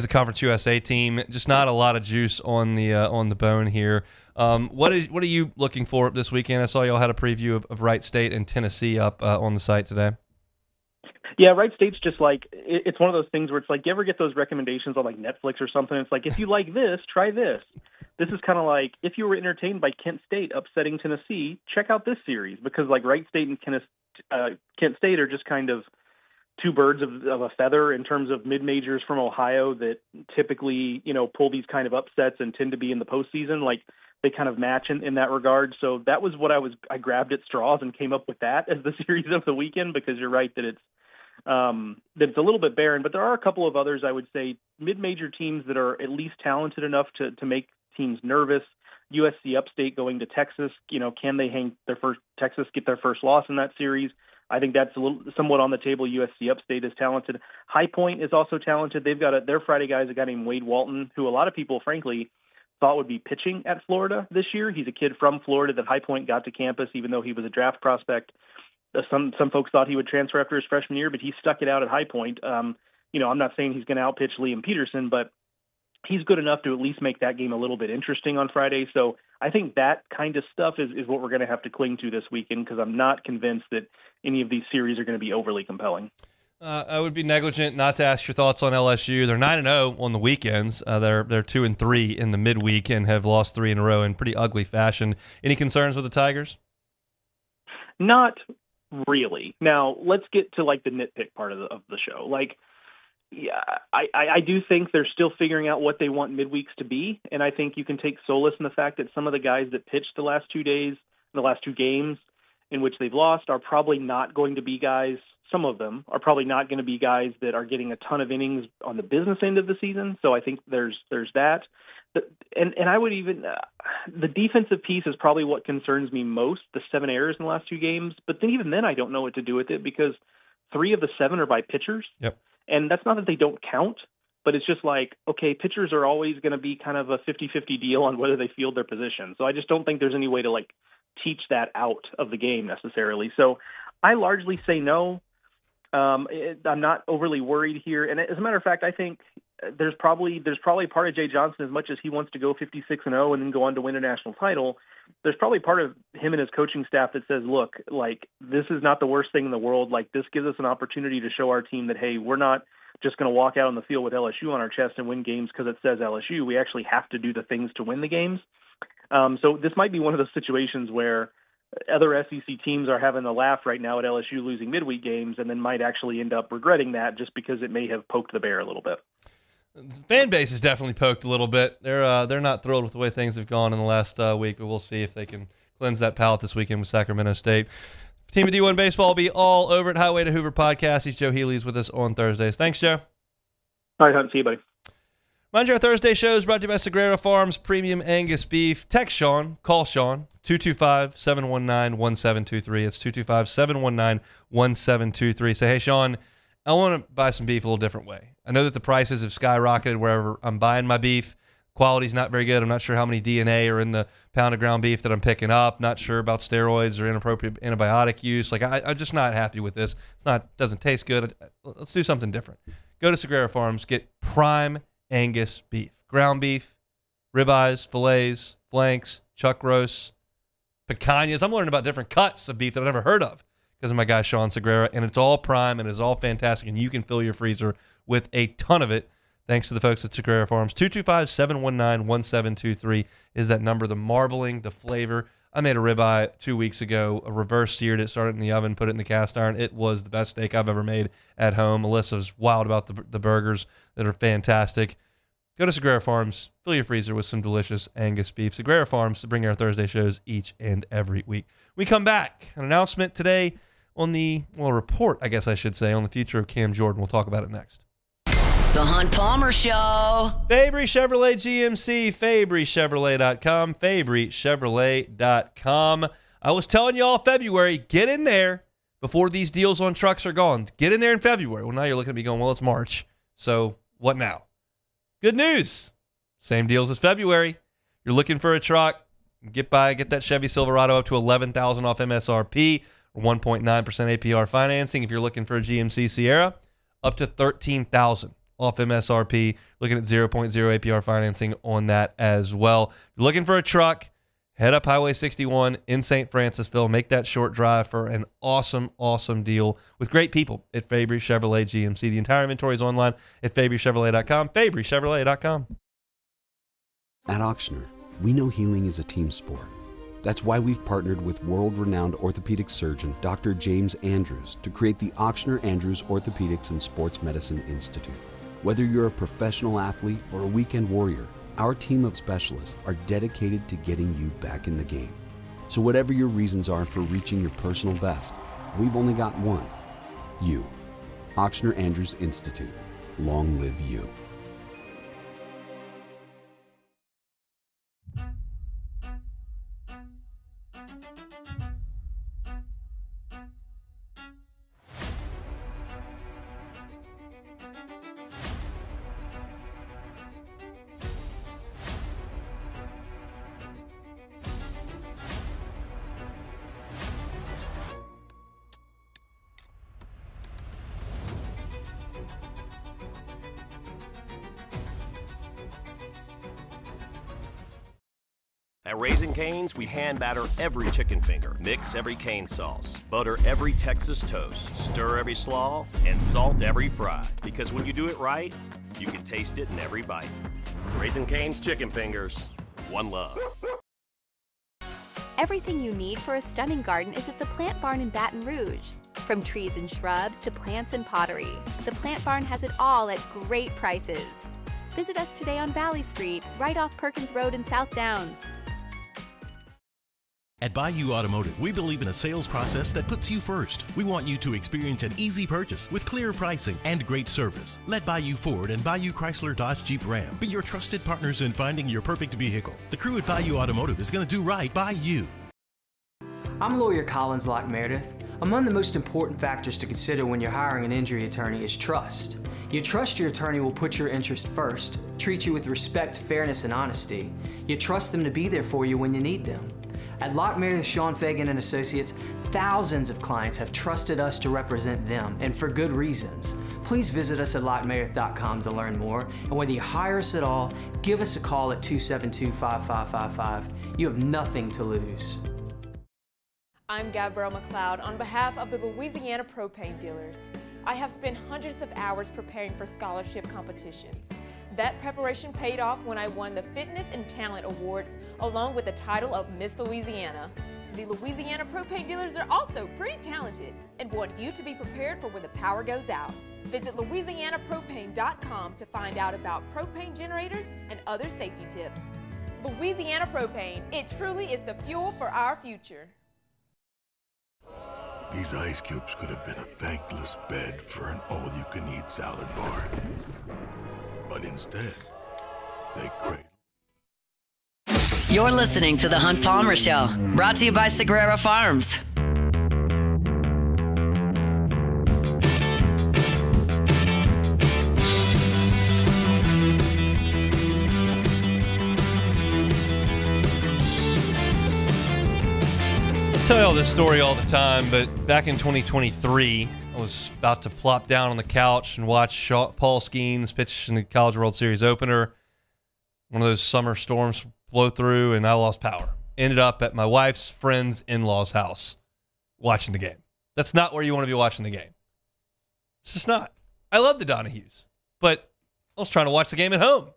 Conference USA team. Just not a lot of juice on the bone here. What are you looking for this weekend? I saw y'all had a preview of Wright State and Tennessee up on the site today. Yeah, Wright State's just it's one of those things where it's you ever get those recommendations on Netflix or something? It's if you like this, try this. This is kind of if you were entertained by Kent State upsetting Tennessee, check out this series, because Wright State and Kent State are just kind of 2 birds of a feather in terms of mid-majors from Ohio that typically, pull these kind of upsets and tend to be in the postseason. They kind of match in that regard. So that was what I grabbed at straws and came up with that as the series of the weekend, because you're right that it's a little bit barren, but there are a couple of others, I would say, mid-major teams that are at least talented enough to make teams nervous. USC Upstate going to Texas, can they Texas get their first loss in that series? I think that's somewhat on the table. USC Upstate is talented. High Point is also talented. They've got their Friday guy is a guy named Wade Walton, who a lot of people, frankly, thought would be pitching at Florida this year. He's a kid from Florida that High Point got to campus, even though he was a draft prospect. Some folks thought he would transfer after his freshman year, but he stuck it out at High Point. I'm not saying he's going to outpitch Liam Peterson, but he's good enough to at least make that game a little bit interesting on Friday. So I think that kind of stuff is what we're going to have to cling to this weekend, because I'm not convinced that any of these series are going to be overly compelling. I would be negligent not to ask your thoughts on LSU. They're 9-0 on the weekends. They're 2-3 in the midweek and have lost 3 in a row in pretty ugly fashion. Any concerns with the Tigers? Not really. Now let's get to the nitpick part of the show. I do think they're still figuring out what they want midweeks to be, and I think you can take solace in the fact that some of the guys that pitched the last 2 games in which they've lost are probably not going to be guys. Some of them are probably not going to be guys that are getting a ton of innings on the business end of the season. So I think there's that. And I would even the defensive piece is probably what concerns me most, the 7 errors in the last 2 games. But then even then I don't know what to do with it, because 3 of the 7 are by pitchers. Yep. And that's not that they don't count, but it's just okay, pitchers are always going to be kind of a 50-50 deal on whether they field their position. So I just don't think there's any way to teach that out of the game necessarily. So I largely say no. I'm not overly worried here. And as a matter of fact, I think there's probably part of Jay Johnson, as much as he wants to go 56-0 and then go on to win a national title, there's probably part of him and his coaching staff that says, look, this is not the worst thing in the world. This gives us an opportunity to show our team that, hey, we're not just going to walk out on the field with LSU on our chest and win games because it says LSU. We actually have to do the things to win the games. So this might be one of those situations where other SEC teams are having a laugh right now at LSU losing midweek games, and then might actually end up regretting that just because it may have poked the bear a little bit. The fan base is definitely poked a little bit. They're not thrilled with the way things have gone in the last week, but we'll see if they can cleanse that palate this weekend with Sacramento State. Team of D1 Baseball will be all over at Highway to Hoover podcast. He's Joe Healy's with us on Thursdays. Thanks, Joe. All right, Hunt. See you, buddy. Mind you, our Thursday show is brought to you by Sagrera Farms Premium Angus Beef. Text Sean, call Sean, 225-719-1723. It's 225-719-1723. Say, hey, Sean, I want to buy some beef a little different way. I know that the prices have skyrocketed wherever I'm buying my beef. Quality's not very good. I'm not sure how many DNA are in the pound of ground beef that I'm picking up. Not sure about steroids or inappropriate antibiotic use. Like, I'm just not happy with this. Doesn't taste good. Let's do something different. Go to Sagrera Farms, get prime Angus beef, ground beef, ribeyes, fillets, flanks, chuck roasts, picanhas. I'm learning about different cuts of beef that I've never heard of because of my guy Sean Sagrera, and it's all prime and it's all fantastic, and you can fill your freezer with a ton of it thanks to the folks at Sagrera Farms. 225-719-1723 is that number. The marbling, the flavor. I made a ribeye 2 weeks ago, a reverse seared it, started it in the oven, put it in the cast iron. It was the best steak I've ever made at home. Melissa's wild about the burgers that are fantastic. Go to Sagrera Farms, fill your freezer with some delicious Angus beef. Sagrera Farms to bring our Thursday shows each and every week. We come back. An announcement today on report, I guess I should say, on the future of Cam Jordan. We'll talk about it next. The Hunt Palmer Show. Fabry Chevrolet GMC, FabryChevrolet.com, FabryChevrolet.com. I was telling y'all February, get in there before these deals on trucks are gone. Get in there in February. Well, now you're looking at me going, well, it's March. So what now? Good news. Same deals as February. You're looking for a truck, get that Chevy Silverado up to $11,000 off MSRP or 1.9% APR financing. If you're looking for a GMC Sierra, up to $13,000 off MSRP, looking at 0.0 APR financing on that as well. If you're looking for a truck, head up Highway 61 in St. Francisville. Make that short drive for an awesome, awesome deal with great people at Fabry Chevrolet GMC. The entire inventory is online at FabryChevrolet.com, FabryChevrolet.com. At Auctioner, we know healing is a team sport. That's why we've partnered with world-renowned orthopedic surgeon Dr. James Andrews to create the Auctioner Andrews Orthopedics and Sports Medicine Institute. Whether you're a professional athlete or a weekend warrior, our team of specialists are dedicated to getting you back in the game. So whatever your reasons are for reaching your personal best, we've only got one. You. Auctioner Andrews Institute. Long live you. At Raising Cane's, we hand batter every chicken finger, mix every cane sauce, butter every Texas toast, stir every slaw, and salt every fry. Because when you do it right, you can taste it in every bite. Raising Cane's chicken fingers, one love. Everything you need for a stunning garden is at the Plant Barn in Baton Rouge. From trees and shrubs to plants and pottery, the Plant Barn has it all at great prices. Visit us today on Valley Street, right off Perkins Road in South Downs. At Bayou Automotive, we believe in a sales process that puts you first. We want you to experience an easy purchase with clear pricing and great service. Let Bayou Ford and Bayou Chrysler Dodge Jeep Ram be your trusted partners in finding your perfect vehicle. The crew at Bayou Automotive is going to do right by you. I'm lawyer Collins Locke Meredith. Among the most important factors to consider when you're hiring an injury attorney is trust. You trust your attorney will put your interest first, treat you with respect, fairness, and honesty. You trust them to be there for you when you need them. At Locke Meredith, Sean Fagan and Associates, thousands of clients have trusted us to represent them, and for good reasons. Please visit us at LockeMeredith.com to learn more, and whether you hire us at all, give us a call at 272-5555. You have nothing to lose. I'm Gabrielle McLeod on behalf of the Louisiana Propane Dealers. I have spent hundreds of hours preparing for scholarship competitions. That preparation paid off when I won the Fitness and Talent Awards along with the title of Miss Louisiana. The Louisiana Propane Dealers are also pretty talented and want you to be prepared for when the power goes out. Visit LouisianaPropane.com to find out about propane generators and other safety tips. Louisiana Propane, it truly is the fuel for our future. These ice cubes could have been a thankless bed for an all-you-can-eat salad bar. But instead, they cradle. You're listening to The Hunt Palmer Show, brought to you by Sagrera Farms. I tell y'all this story all the time, but back in 2023, I was about to plop down on the couch and watch Paul Skeens pitch in the College World Series opener. One of those summer storms blow through, and I lost power. Ended up at my wife's friend's in-laws' house watching the game. That's not where you want to be watching the game. It's just not. I love the Donahues, but I was trying to watch the game at home.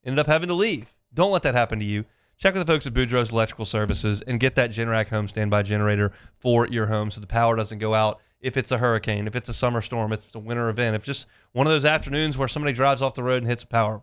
Ended up having to leave. Don't let that happen to you. Check with the folks at Boudreaux's Electrical Services and get that Generac home standby generator for your home so the power doesn't go out if it's a hurricane, if it's a summer storm, if it's a winter event, if just one of those afternoons where somebody drives off the road and hits power.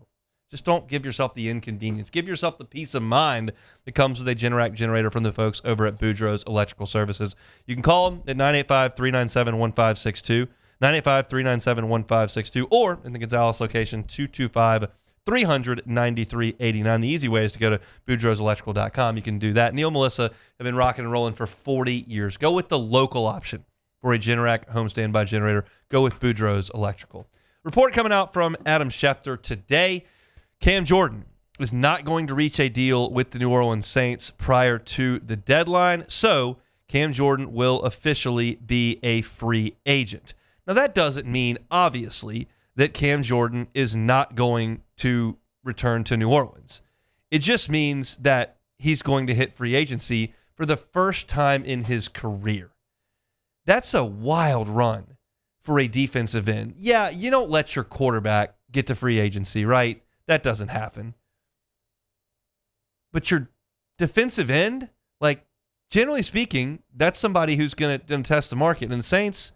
Just don't give yourself the inconvenience. Give yourself the peace of mind that comes with a Generac generator from the folks over at Boudreaux's Electrical Services. You can call them at 985-397-1562, 985-397-1562, or in the Gonzales location, 225-393-89. The easy way is to go to boudreauxelectrical.com. You can do that. Neil and Melissa have been rocking and rolling for 40 years. Go with the local option for a Generac home standby generator. Go with Boudreaux's Electrical. Report coming out from Adam Schefter today. Cam Jordan is not going to reach a deal with the New Orleans Saints prior to the deadline, so Cam Jordan will officially be a free agent. Now, that doesn't mean, obviously, that Cam Jordan is not going to return to New Orleans. It just means that he's going to hit free agency for the first time in his career. That's a wild run for a defensive end. Yeah, you don't let your quarterback get to free agency, right? That doesn't happen. But your defensive end, like, generally speaking, that's somebody who's going to test the market. And the Saints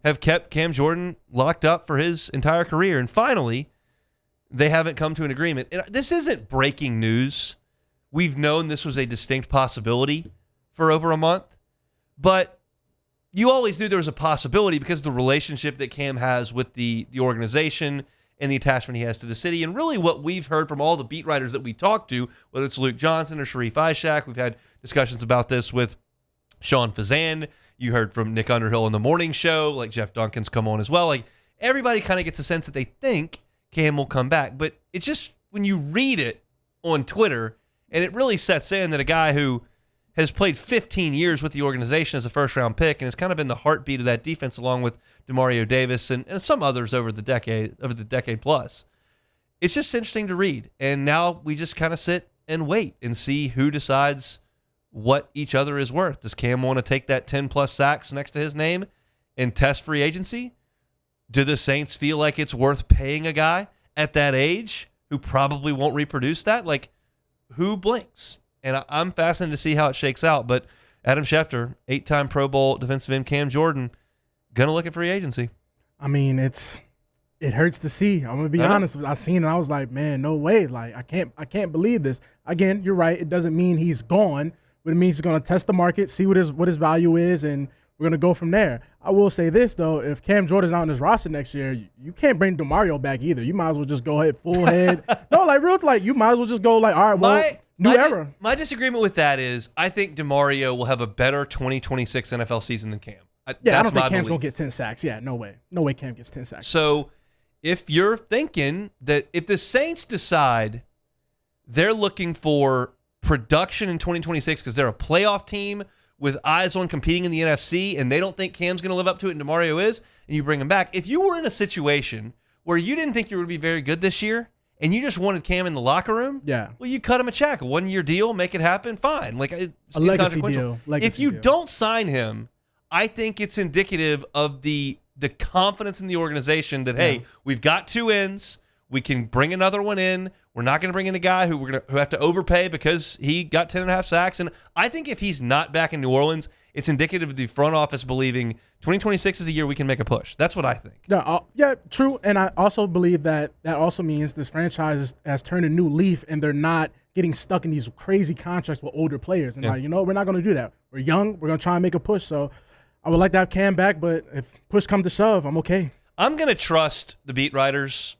have kept Cam Jordan locked up for his entire career. And finally, they haven't come to an agreement. And this isn't breaking news. We've known this was a distinct possibility for over a month. But you always knew there was a possibility because of the relationship that Cam has with the organization and the attachment he has to the city. And really what we've heard from all the beat writers that we talked to, whether it's Luke Johnson or Sharif Ishak, we've had discussions about this with Sean Fazan. You heard from Nick Underhill in the morning show, like Jeff Duncan's come on as well. Like, everybody kind of gets a sense that they think Cam will come back. But it's just when you read it on Twitter, and it really sets in that a guy who has played 15 years with the organization as a first-round pick and has kind of been the heartbeat of that defense along with DeMario Davis and some others over the decade plus. It's just interesting to read. And now we just kind of sit and wait and see who decides what each other is worth. Does Cam want to take that 10-plus sacks next to his name and test free agency? Do the Saints feel like it's worth paying a guy at that age who probably won't reproduce that? Like, who blinks? And I'm fascinated to see how it shakes out. But Adam Schefter, 8-time Pro Bowl defensive end Cam Jordan, going to look at free agency. I mean, it hurts to see. I'm going to be honest. I seen it. I was like, man, no way. Like, I can't believe this. Again, you're right. It doesn't mean he's gone, but it means he's going to test the market, see what his value is, and we're going to go from there. I will say this, though. If Cam Jordan's not on his roster next year, you can't bring DeMario back either. You might as well just go ahead full head. No, like, real, like, you might as well just go, like, all right, well, new era. My disagreement with that is I think DeMario will have a better 2026 NFL season than Cam. I don't think Cam's going to get 10 sacks. Yeah, no way. No way Cam gets 10 sacks. So if you're thinking that if the Saints decide they're looking for production in 2026 because they're a playoff team with eyes on competing in the NFC and they don't think Cam's going to live up to it and DeMario is, and you bring him back. If you were in a situation where you didn't think you were going to be very good this year and you just wanted Cam in the locker room, well, you cut him a check. A 1-year deal, make it happen, fine. Like, it's a legacy deal. If you don't sign him, I think it's indicative of the confidence in the organization that, hey, we've got 2 ends. We can bring another one in. We're not going to bring in a guy who have to overpay because he got 10.5 sacks. And I think if he's not back in New Orleans, it's indicative of the front office believing 2026 is a year we can make a push. That's what I think. Yeah, true. And I also believe that also means this franchise has turned a new leaf and they're not getting stuck in these crazy contracts with older players. And we're not going to do that. We're young. We're going to try and make a push. So I would like to have Cam back, but if push comes to shove, I'm okay. I'm going to trust the beat writers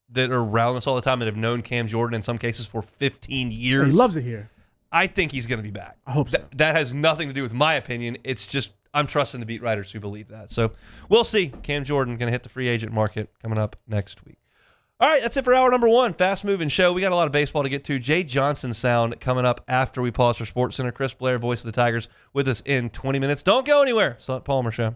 that are around us all the time that have known Cam Jordan in some cases for 15 years. He loves it here. I think he's going to be back. I hope so. That has nothing to do with my opinion. It's just I'm trusting the beat writers who believe that. So we'll see. Cam Jordan going to hit the free agent market coming up next week. All right, that's it for hour number one. Fast-moving show. We got a lot of baseball to get to. Jay Johnson sound coming up after we pause for SportsCenter. Chris Blair, voice of the Tigers, with us in 20 minutes. Don't go anywhere. It's the Hunt Palmer Show.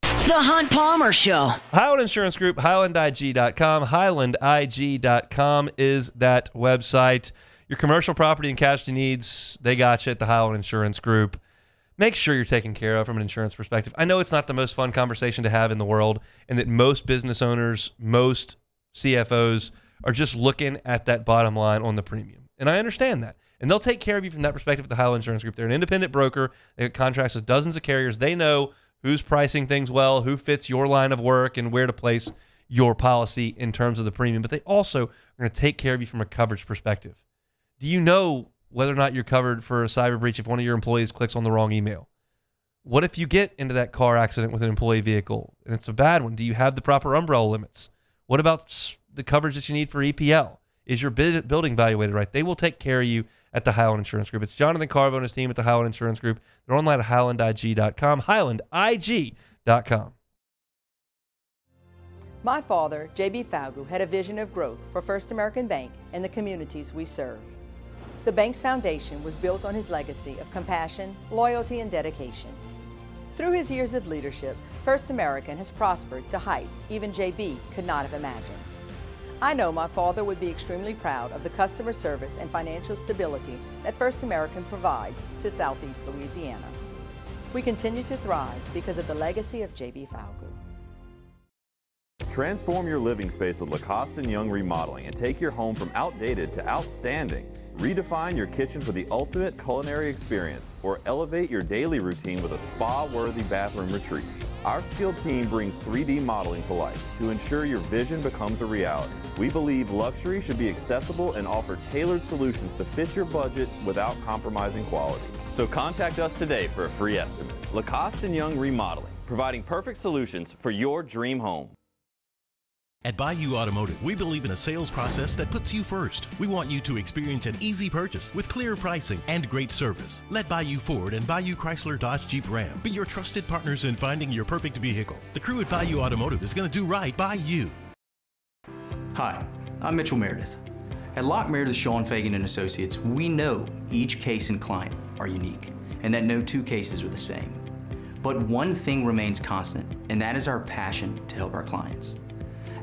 The Hunt Palmer Show. Highland Insurance Group, HighlandIG.com. HighlandIG.com is that website. Your commercial property and casualty needs, they got you at the Highland Insurance Group. Make sure you're taken care of from an insurance perspective. I know it's not the most fun conversation to have in the world, and that most business owners, most CFOs are just looking at that bottom line on the premium. And I understand that. And they'll take care of you from that perspective at the Highland Insurance Group. They're an independent broker. They have contracts with dozens of carriers. They know who's pricing things well, who fits your line of work, and where to place your policy in terms of the premium. But they also are going to take care of you from a coverage perspective. Do you know whether or not you're covered for a cyber breach if one of your employees clicks on the wrong email? What if you get into that car accident with an employee vehicle and it's a bad one? Do you have the proper umbrella limits? What about the coverage that you need for EPL? Is your building evaluated right? They will take care of you at the Highland Insurance Group. It's Jonathan Carbo and his team at the Highland Insurance Group. They're online at HighlandIG.com. HighlandIG.com. My father, J.B. Falgu, had a vision of growth for First American Bank and the communities we serve. The bank's foundation was built on his legacy of compassion, loyalty, and dedication. Through his years of leadership, First American has prospered to heights even J.B. could not have imagined. I know my father would be extremely proud of the customer service and financial stability that First American provides to Southeast Louisiana. We continue to thrive because of the legacy of J.B. Falgu. Transform your living space with Lacoste & Young Remodeling and take your home from outdated to outstanding. Redefine your kitchen for the ultimate culinary experience, or elevate your daily routine with a spa-worthy bathroom retreat. Our skilled team brings 3D modeling to life to ensure your vision becomes a reality. We believe luxury should be accessible and offer tailored solutions to fit your budget without compromising quality. So contact us today for a free estimate. Lacoste & Young Remodeling, providing perfect solutions for your dream home. At Bayou Automotive, we believe in a sales process that puts you first. We want you to experience an easy purchase with clear pricing and great service. Let Bayou Ford and Bayou Chrysler Dodge Jeep Ram be your trusted partners in finding your perfect vehicle. The crew at Bayou Automotive is going to do right by you. Hi, I'm Mitchell Meredith. At Locke Meredith, Sean Fagan and Associates, we know each case and client are unique, and that no two cases are the same. But one thing remains constant, and that is our passion to help our clients.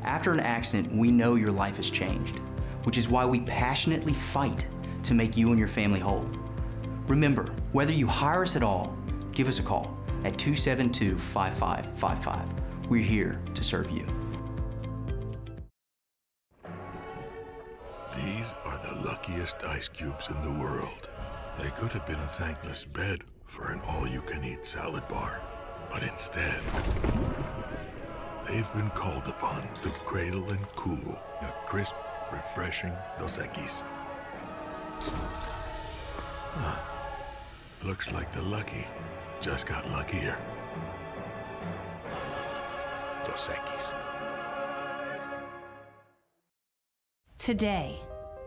After an accident, we know your life has changed, which is why we passionately fight to make you and your family whole. Remember, whether you hire us at all, give us a call at 272-5555. We're here to serve you. These are the luckiest ice cubes in the world. They could have been a thankless bed for an all-you-can-eat salad bar, but instead, they've been called upon to cradle and cool a crisp, refreshing Dos Equis. Looks like the lucky just got luckier. Dos Equis. Today,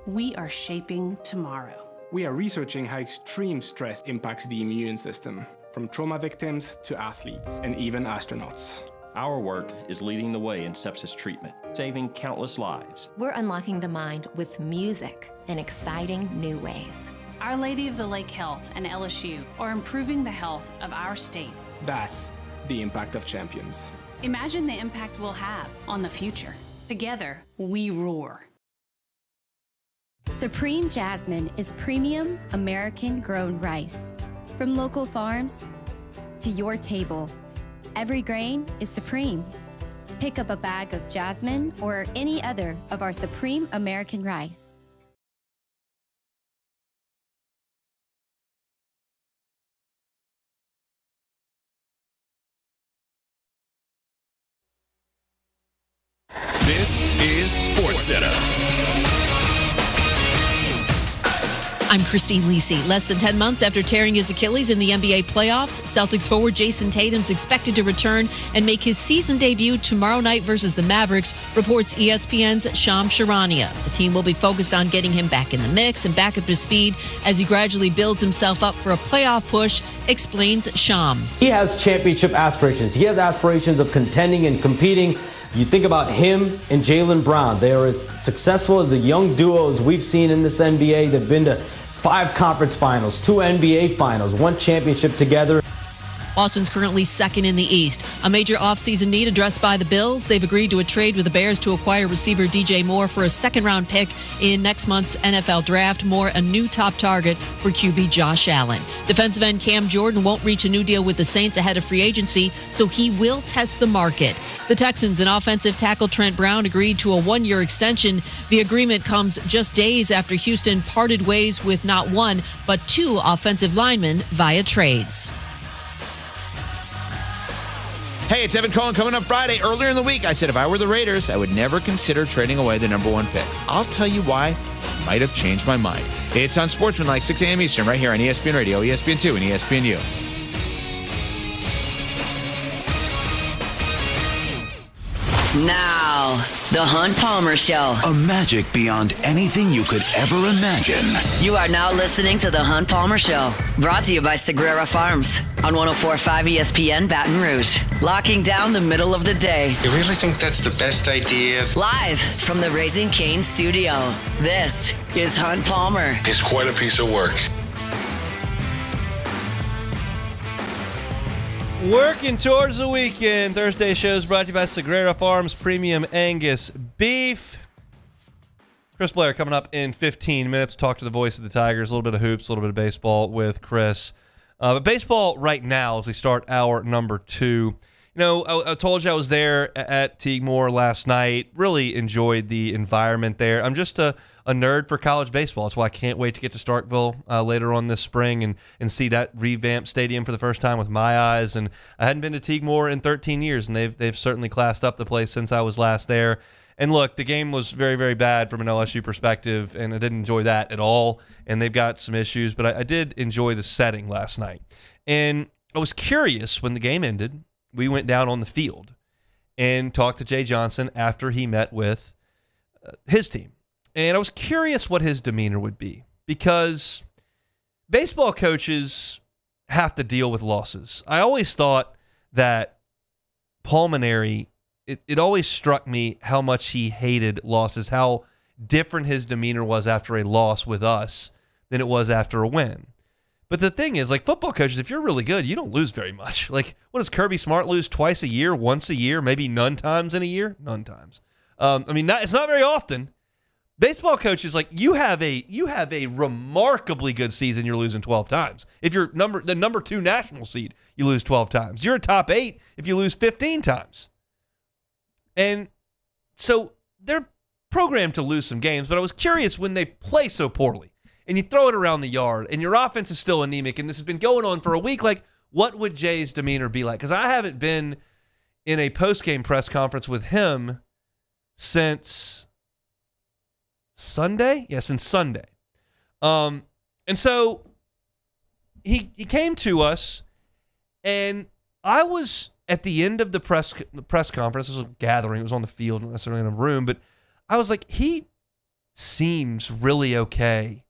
we are shaping tomorrow. We are researching how extreme stress impacts the immune system, from trauma victims to athletes and even astronauts. Our work is leading the way in sepsis treatment, saving countless lives. We're unlocking the mind with music in exciting new ways. Our Lady of the Lake Health and LSU are improving the health of our state. That's the impact of champions. Imagine the impact we'll have on the future. Together, we roar. Supreme Jasmine is premium American-grown rice. From local farms to your table, every grain is supreme. Pick up a bag of Jasmine or any other of our Supreme American rice. This is SportsCenter. I'm Christine Lisi. Less than 10 months after tearing his Achilles in the NBA playoffs, Celtics forward Jason Tatum's expected to return and make his season debut tomorrow night versus the Mavericks, reports ESPN's Shams Charania. The team will be focused on getting him back in the mix and back up to speed as he gradually builds himself up for a playoff push, explains Shams. He has championship aspirations. He has aspirations of contending and competing. You think about him and Jaylen Brown. They are as successful as a young duo as we've seen in this NBA. They've been to 5 conference finals, 2 NBA finals, 1 championship together. Boston's currently second in the East. A major offseason need addressed by the Bills. They've agreed to a trade with the Bears to acquire receiver DJ Moore for a second-round pick in next month's NFL draft. Moore, a new top target for QB Josh Allen. Defensive end Cam Jordan won't reach a new deal with the Saints ahead of free agency, so he will test the market. The Texans and offensive tackle Trent Brown agreed to a 1-year extension. The agreement comes just days after Houston parted ways with not 1, but 2 offensive linemen via trades. Hey, it's Evan Cohen coming up Friday. Earlier in the week, I said if I were the Raiders, I would never consider trading away the number 1 pick. I'll tell you why. I might have changed my mind. It's on Sportsmanlike, 6 a.m. Eastern, right here on ESPN Radio, ESPN2, and ESPNU. Now, the Hunt Palmer Show. A magic beyond anything you could ever imagine. You are now listening to the Hunt Palmer Show, brought to you by Sagrera Farms on 104.5 ESPN Baton Rouge. Locking down the middle of the day. You really think that's the best idea? Live from the Raising Cane studio, this is Hunt Palmer. It's quite a piece of work. Working towards the weekend. Thursday shows brought to you by Sagrera Farms Premium Angus Beef. Chris Blair coming up in 15 minutes. Talk to the voice of the Tigers. A little bit of hoops, a little bit of baseball with Chris. But baseball right now as we start hour number 2. You know, I told you I was there at Teague Moore last night. Really enjoyed the environment there. I'm just a nerd for college baseball. That's why I can't wait to get to Starkville later on this spring and see that revamped stadium for the first time with my eyes. And I hadn't been to Teague Moore in 13 years, and they've certainly classed up the place since I was last there. And look, the game was very, very bad from an LSU perspective, and I didn't enjoy that at all. And they've got some issues, but I did enjoy the setting last night. And I was curious when the game ended. We went down on the field and talked to Jay Johnson after he met with his team. And I was curious what his demeanor would be, because baseball coaches have to deal with losses. I always thought that Pulmonary, it always struck me how much he hated losses, how different his demeanor was after a loss with us than it was after a win. But the thing is, like, football coaches, if you're really good, you don't lose very much. Like, what does Kirby Smart lose? Twice a year, once a year, maybe none times in a year? None times. It's not very often. Baseball coaches, like, you have a remarkably good season, you're losing 12 times. If you're the number 2 national seed, you lose 12 times. You're a top 8 if you lose 15 times. And so they're programmed to lose some games, but I was curious when they play so poorly and you throw it around the yard and your offense is still anemic and this has been going on for a week, like, what would Jay's demeanor be like? Because I haven't been in a post-game press conference with him since Sunday? Yeah, since Sunday. And so he came to us, and I was at the end of the press conference. It was a gathering. It was on the field, not necessarily in a room, but I was like, he seems really okay,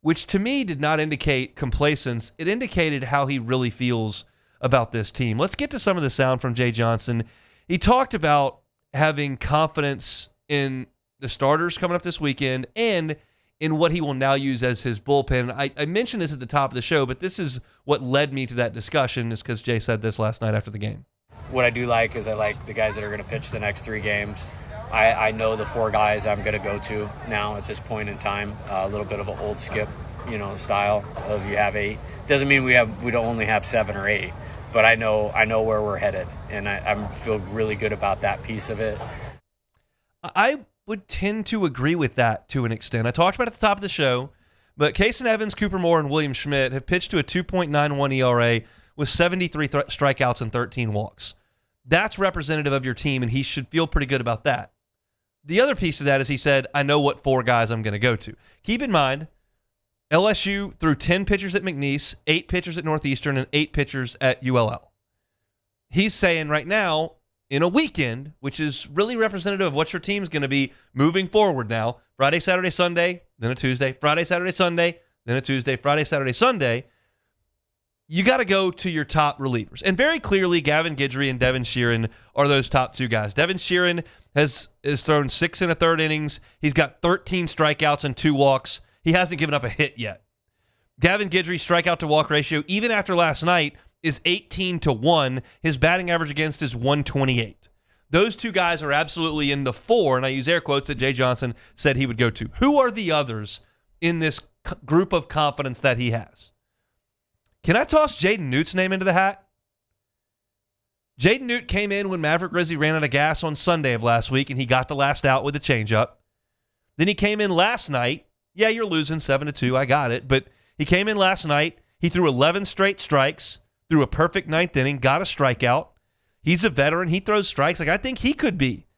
which to me did not indicate complacence. It indicated how he really feels about this team. Let's get to some of the sound from Jay Johnson. He talked about having confidence in the starters coming up this weekend and in what he will now use as his bullpen. I mentioned this at the top of the show, but this is what led me to that discussion, is because Jay said this last night after the game. What I do like is I like the guys that are going to pitch the next 3 games. I know the 4 guys I'm going to go to now at this point in time. A little bit of an old skip, style of you have 8. Doesn't mean we don't only have 7 or 8, but I know where we're headed, and I feel really good about that piece of it. I would tend to agree with that to an extent. I talked about it at the top of the show, but Kason Evans, Cooper Moore, and William Schmidt have pitched to a 2.91 ERA with 73 strikeouts and 13 walks. That's representative of your team, and he should feel pretty good about that. The other piece of that is he said, I know what 4 guys I'm going to go to. Keep in mind, LSU threw 10 pitchers at McNeese, 8 pitchers at Northeastern, and 8 pitchers at ULL. He's saying right now, in a weekend, which is really representative of what your team's going to be moving forward now, Friday, Saturday, Sunday, then a Tuesday, Friday, Saturday, Sunday, then a Tuesday, Friday, Saturday, Sunday, you got to go to your top relievers. And very clearly, Gavin Guidry and Devin Sheeran are those top two guys. Devin Sheeran has thrown 6 1/3 innings. He's got 13 strikeouts and 2 walks. He hasn't given up a hit yet. Gavin Guidry's strikeout to walk ratio, even after last night, is 18-1. His batting average against is 128. Those two guys are absolutely in the 4, and I use air quotes that Jay Johnson said he would go to. Who are the others in this group of confidence that he has? Can I toss Jaden Newt's name into the hat? Jaden Newt came in when Maverick Rizzi ran out of gas on Sunday of last week, and he got the last out with a changeup. Then he came in last night. Yeah, you're losing 7-2. I got it. But he came in last night. He threw 11 straight strikes, threw a perfect 9th inning, got a strikeout. He's a veteran. He throws strikes. I think he could be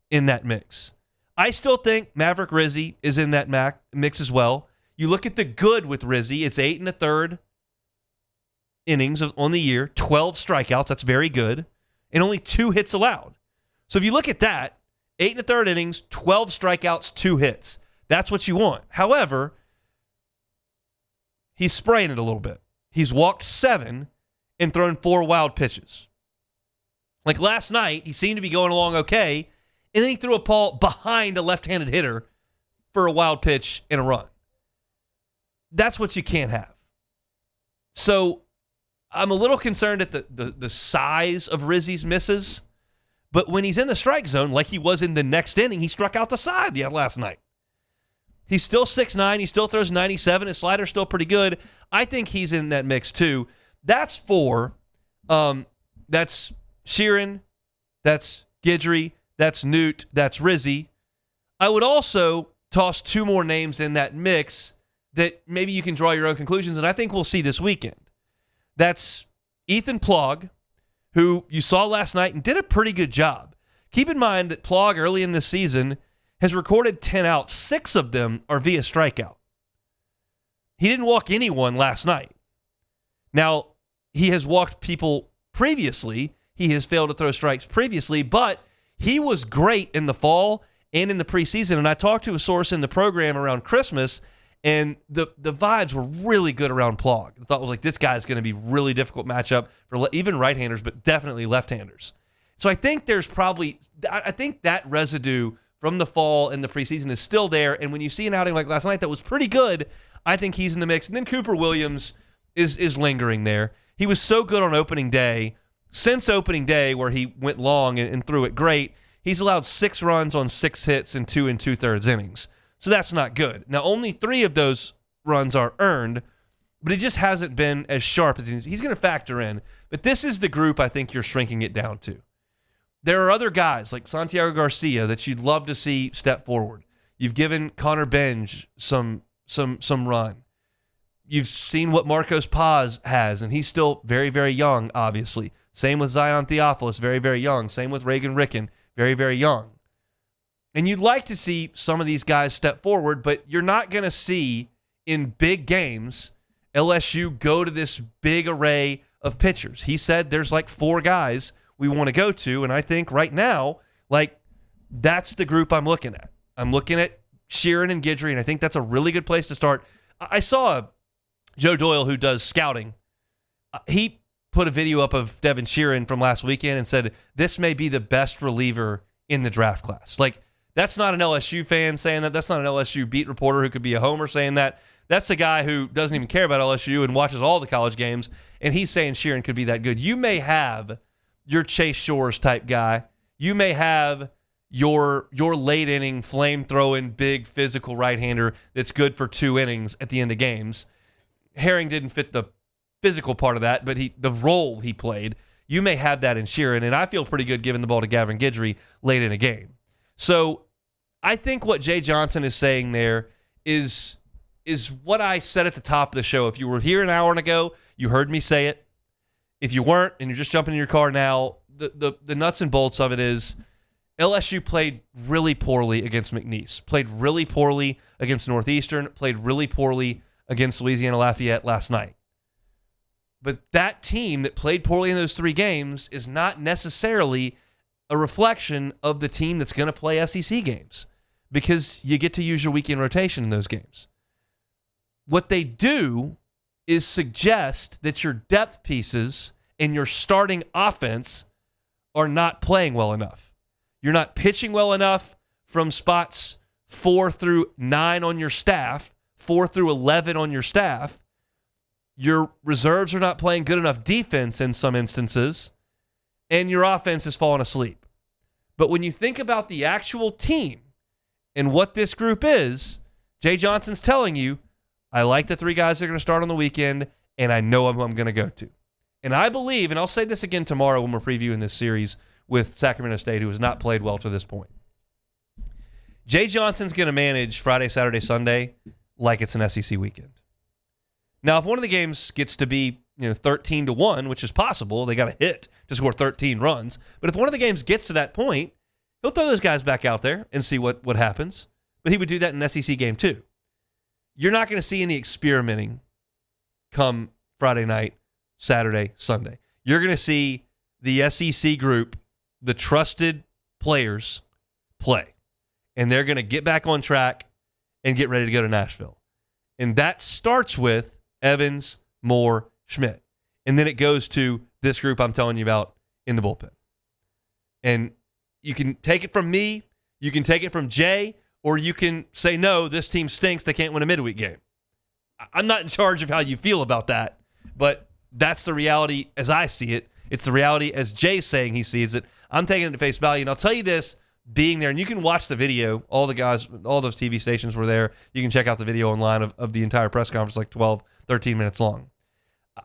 in that mix. I still think Maverick Rizzi is in that mix as well. You look at the good with Rizzi. It's 8 1/3 innings on the year, 12 strikeouts. That's very good. And only 2 hits allowed. So if you look at that, 8 1/3 innings, 12 strikeouts, 2 hits. That's what you want. However, he's spraying it a little bit. He's walked 7 and thrown 4 wild pitches. Like last night, he seemed to be going along okay, and then he threw a ball behind a left-handed hitter for a wild pitch and a run. That's what you can't have. So I'm a little concerned at the size of Rizzi's misses, but when he's in the strike zone, like he was in the next inning, he struck out the side last night. He's still 6'9". He still throws 97. His slider's still pretty good. I think he's in that mix too. That's 4. That's Sheeran. That's Guidry. That's Newt. That's Rizzi. I would also toss 2 more names in that mix that maybe you can draw your own conclusions, and I think we'll see this weekend. That's Ethan Plog, who you saw last night and did a pretty good job. Keep in mind that Plog early in this season has recorded 10 outs. 6 of them are via strikeout. He didn't walk anyone last night. Now, he has walked people previously. He has failed to throw strikes previously, but he was great in the fall and in the preseason. And I talked to a source in the program around Christmas, and the vibes were really good around Plog. I thought it was like, this guy's going to be really difficult matchup for even right-handers, but definitely left-handers. So I think there's probably, I think that residue from the fall and the preseason is still there. And when you see an outing like last night that was pretty good, I think he's in the mix. And then Cooper Williams is lingering there. He was so good on opening day. Since opening day, where he went long and threw it great, he's allowed 6 runs on 6 hits in 2 2/3 innings. So that's not good. Now, only 3 of those runs are earned, but he just hasn't been as sharp as he's going to factor in. But this is the group I think you're shrinking it down to. There are other guys like Santiago Garcia that you'd love to see step forward. You've given Connor Benj some run. You've seen what Marcos Paz has, and he's still very, very young, obviously. Same with Zion Theophilus, very, very young. Same with Reagan Ricken, very, very young. And you'd like to see some of these guys step forward, but you're not going to see in big games LSU go to this big array of pitchers. He said there's like 4 guys we want to go to, and I think right now, like, that's the group I'm looking at. I'm looking at Sheeran and Guidry, and I think that's a really good place to start. I saw Joe Doyle, who does scouting. He put a video up of Devin Sheeran from last weekend and said, this may be the best reliever in the draft class. Like, that's not an LSU fan saying that. That's not an LSU beat reporter who could be a homer saying that. That's a guy who doesn't even care about LSU and watches all the college games, and he's saying Sheeran could be that good. You may have your Chase Shores type guy. You may have your late inning, flame-throwing, big physical right-hander that's good for 2 innings at the end of games. Herring didn't fit the physical part of that, but the role he played, you may have that in Sheeran, and I feel pretty good giving the ball to Gavin Guidry late in a game. So I think what Jay Johnson is saying there is what I said at the top of the show. If you were here an hour ago, you heard me say it. If you weren't and you're just jumping in your car now, the nuts and bolts of it is LSU played really poorly against McNeese, played really poorly against Northeastern, played really poorly against Louisiana Lafayette last night. But that team that played poorly in those 3 games is not necessarily a reflection of the team that's going to play SEC games, because you get to use your weekend rotation in those games. What they do is suggest that your depth pieces and your starting offense are not playing well enough. You're not pitching well enough from spots 4 through 9 on your staff, 4 through 11 on your staff. Your reserves are not playing good enough defense in some instances, and your offense is falling asleep. But when you think about the actual team and what this group is, Jay Johnson's telling you, I like the 3 guys that are going to start on the weekend, and I know who I'm going to go to. And I believe, and I'll say this again tomorrow when we're previewing this series with Sacramento State, who has not played well to this point. Jay Johnson's going to manage Friday, Saturday, Sunday like it's an SEC weekend. Now, if one of the games gets to be 13-1, which is possible, they got a hit to score 13 runs. But if one of the games gets to that point, he'll throw those guys back out there and see what happens. But he would do that in an SEC game too. You're not going to see any experimenting come Friday night, Saturday, Sunday. You're going to see the SEC group, the trusted players, play. And they're going to get back on track and get ready to go to Nashville. And that starts with Evans, Moore, Schmidt. And then it goes to this group I'm telling you about in the bullpen. And you can take it from me, you can take it from Jay, or you can say, no, this team stinks, they can't win a midweek game. I'm not in charge of how you feel about that, but that's the reality as I see it. It's the reality as Jay's saying he sees it. I'm taking it at face value. And I'll tell you this, being there, and you can watch the video, all the guys, all those TV stations were there. You can check out the video online of the entire press conference, like 12, 13 minutes long.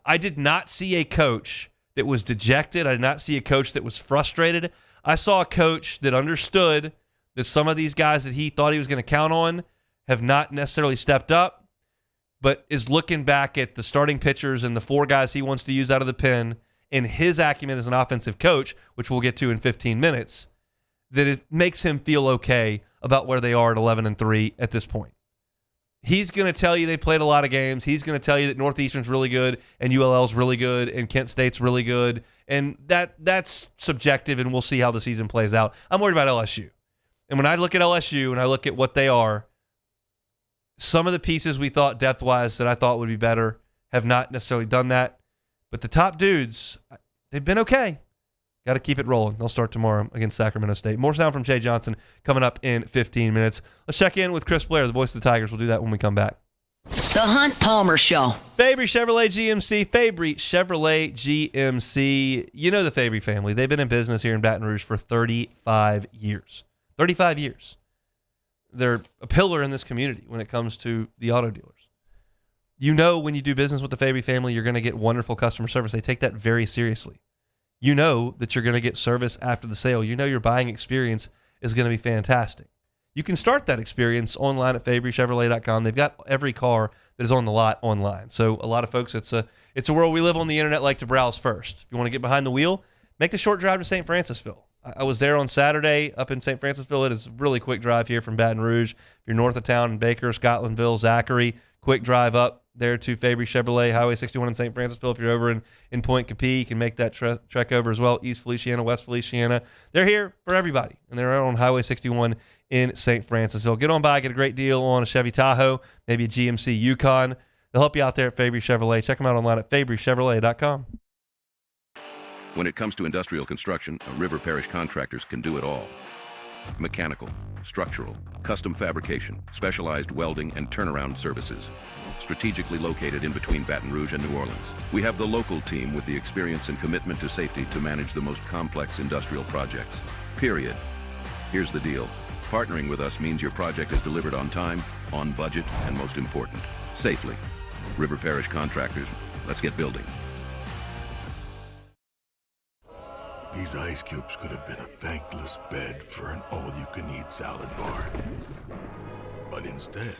I did not see a coach that was dejected. I did not see a coach that was frustrated. I saw a coach that understood that some of these guys that he thought he was going to count on have not necessarily stepped up, but is looking back at the starting pitchers and the 4 guys he wants to use out of the pen and his acumen as an offensive coach, which we'll get to in 15 minutes, that it makes him feel okay about where they are at 11-3 at this point. He's going to tell you they played a lot of games. He's going to tell you that Northeastern's really good and ULL's really good and Kent State's really good, and that's subjective, and we'll see how the season plays out. I'm worried about LSU. And when I look at LSU and I look at what they are, some of the pieces we thought depth-wise that I thought would be better have not necessarily done that. But the top dudes, they've been okay. Got to keep it rolling. They'll start tomorrow against Sacramento State. More sound from Jay Johnson coming up in 15 minutes. Let's check in with Chris Blair, the voice of the Tigers. We'll do that when we come back. The Hunt Palmer Show. Fabry Chevrolet GMC. Fabry Chevrolet GMC. You know the Fabry family. They've been in business here in Baton Rouge for 35 years. 35 years. They're a pillar in this community when it comes to the auto dealers. You know when you do business with the Fabry family, you're going to get wonderful customer service. They take that very seriously. You know that you're going to get service after the sale. You know your buying experience is going to be fantastic. You can start that experience online at FabryChevrolet.com. They've got every car that is on the lot online. So a lot of folks, it's a world we live on the internet like to browse first. If you want to get behind the wheel, make the short drive to St. Francisville. I was there on Saturday up in St. Francisville. It is a really quick drive here from Baton Rouge. If you're north of town in Baker, Scotlandville, Zachary, quick drive up there to Fabry Chevrolet, Highway 61 in St. Francisville. If you're over in Point Capee, you can make that trek over as well. East Feliciana, West Feliciana. They're here for everybody, and they're on Highway 61 in St. Francisville. Get on by, get a great deal on a Chevy Tahoe, maybe a GMC Yukon. They'll help you out there at Fabry Chevrolet. Check them out online at FabryChevrolet.com. When it comes to industrial construction, River Parish contractors can do it all. Mechanical, structural, custom fabrication, specialized welding, and turnaround services. Strategically located in between Baton Rouge and New Orleans, we have the local team with the experience and commitment to safety to manage the most complex industrial projects. Period. Here's the deal. Partnering with us means your project is delivered on time, on budget, and most important, safely. River Parish Contractors, let's get building. These ice cubes could have been a thankless bed for an all-you-can-eat salad bar. But instead,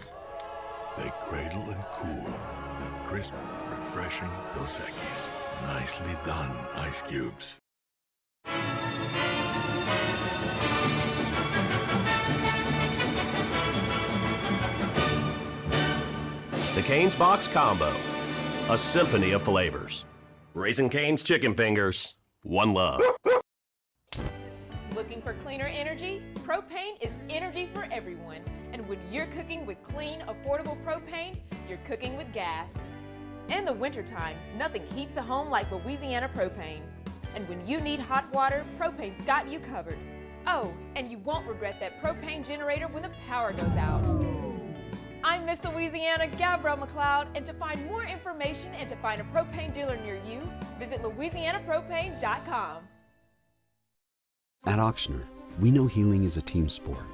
they cradle and cool the crisp, refreshing Dos Equis. Nicely done, ice cubes. The Cane's Box Combo. A symphony of flavors. Raising Cane's Chicken Fingers. One love. Looking for cleaner energy? Propane is energy for everyone. And when you're cooking with clean, affordable propane, you're cooking with gas. In the wintertime, nothing heats a home like Louisiana propane. And when you need hot water, propane's got you covered. Oh, and you won't regret that propane generator when the power goes out. I'm Miss Louisiana, Gabrielle McLeod, and to find more information and to find a propane dealer near you, visit louisianapropane.com. At Ochsner, we know healing is a team sport.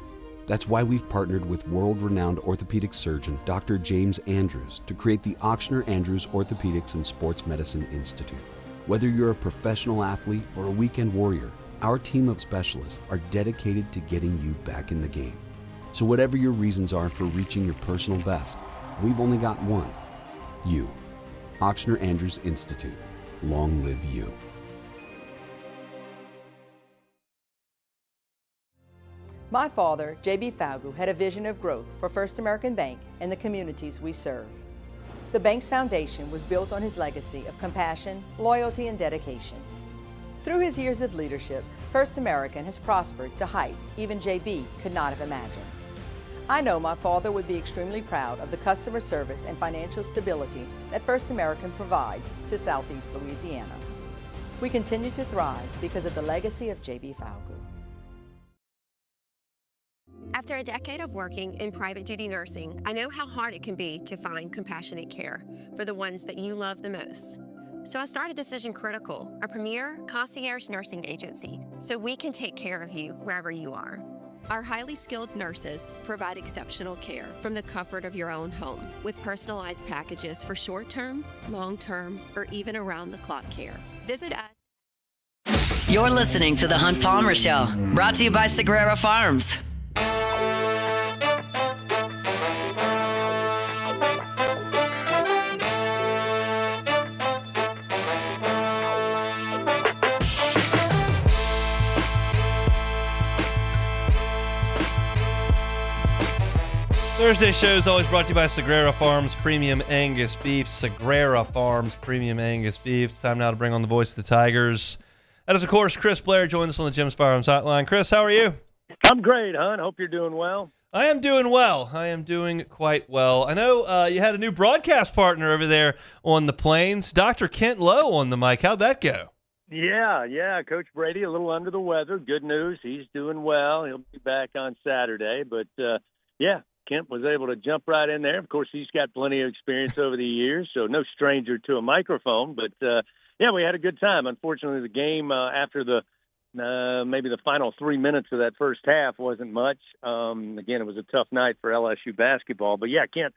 That's why we've partnered with world-renowned orthopedic surgeon Dr. James Andrews to create the Ochsner Andrews Orthopedics and Sports Medicine Institute. Whether you're a professional athlete or a weekend warrior, our team of specialists are dedicated to getting you back in the game. So whatever your reasons are for reaching your personal best, we've only got one. You. Ochsner Andrews Institute. Long live you. My father, J.B. Falgu, had a vision of growth for First American Bank and the communities we serve. The bank's foundation was built on his legacy of compassion, loyalty, and dedication. Through his years of leadership, First American has prospered to heights even J.B. could not have imagined. I know my father would be extremely proud of the customer service and financial stability that First American provides to Southeast Louisiana. We continue to thrive because of the legacy of J.B. Falgu. After a decade of working in private duty nursing, I know how hard it can be to find compassionate care for the ones that you love the most. So I started Decision Critical, a premier concierge nursing agency, so we can take care of you wherever you are. Our highly skilled nurses provide exceptional care from the comfort of your own home with personalized packages for short-term, long-term, or even around-the-clock care. Visit us. You're listening to The Hunt Palmer Show, brought to you by Sagrera Farms. Thursday show is always brought to you by Sagrera Farms Premium Angus Beef. Sagrera Farms Premium Angus Beef. It's time now to bring on the voice of the Tigers. That is, of course, Chris Blair joins us on the Jim's Firearms Hotline. Chris, how are you? I'm great, hon. Hope you're doing well. I am doing well. I am doing quite well. I know you had a new broadcast partner over there on the Plains, Dr. Kent Lowe on the mic. How'd that go? Yeah. Coach Brady, a little under the weather. Good news. He's doing well. He'll be back on Saturday. But, Kent was able to jump right in there. Of course, he's got plenty of experience over the years, so no stranger to a microphone. But, we had a good time. Unfortunately, the game after the maybe the final 3 minutes of that first half wasn't much. Again, it was a tough night for LSU basketball. But, Kent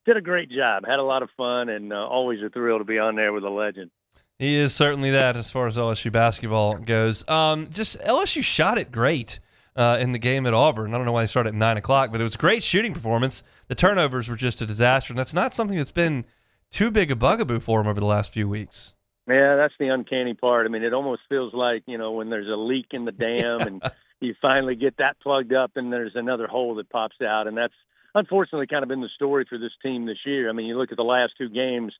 did a great job, had a lot of fun, and always a thrill to be on there with a legend. He is certainly that as far as LSU basketball goes. Just LSU shot it great. In the game at Auburn. I don't know why they started at 9 o'clock, but it was a great shooting performance. The turnovers were just a disaster, and that's not something that's been too big a bugaboo for them over the last few weeks. Yeah, that's the uncanny part. I mean, it almost feels like, when there's a leak in the dam and you finally get that plugged up and there's another hole that pops out, and that's unfortunately kind of been the story for this team this year. I mean, you look at the last two games,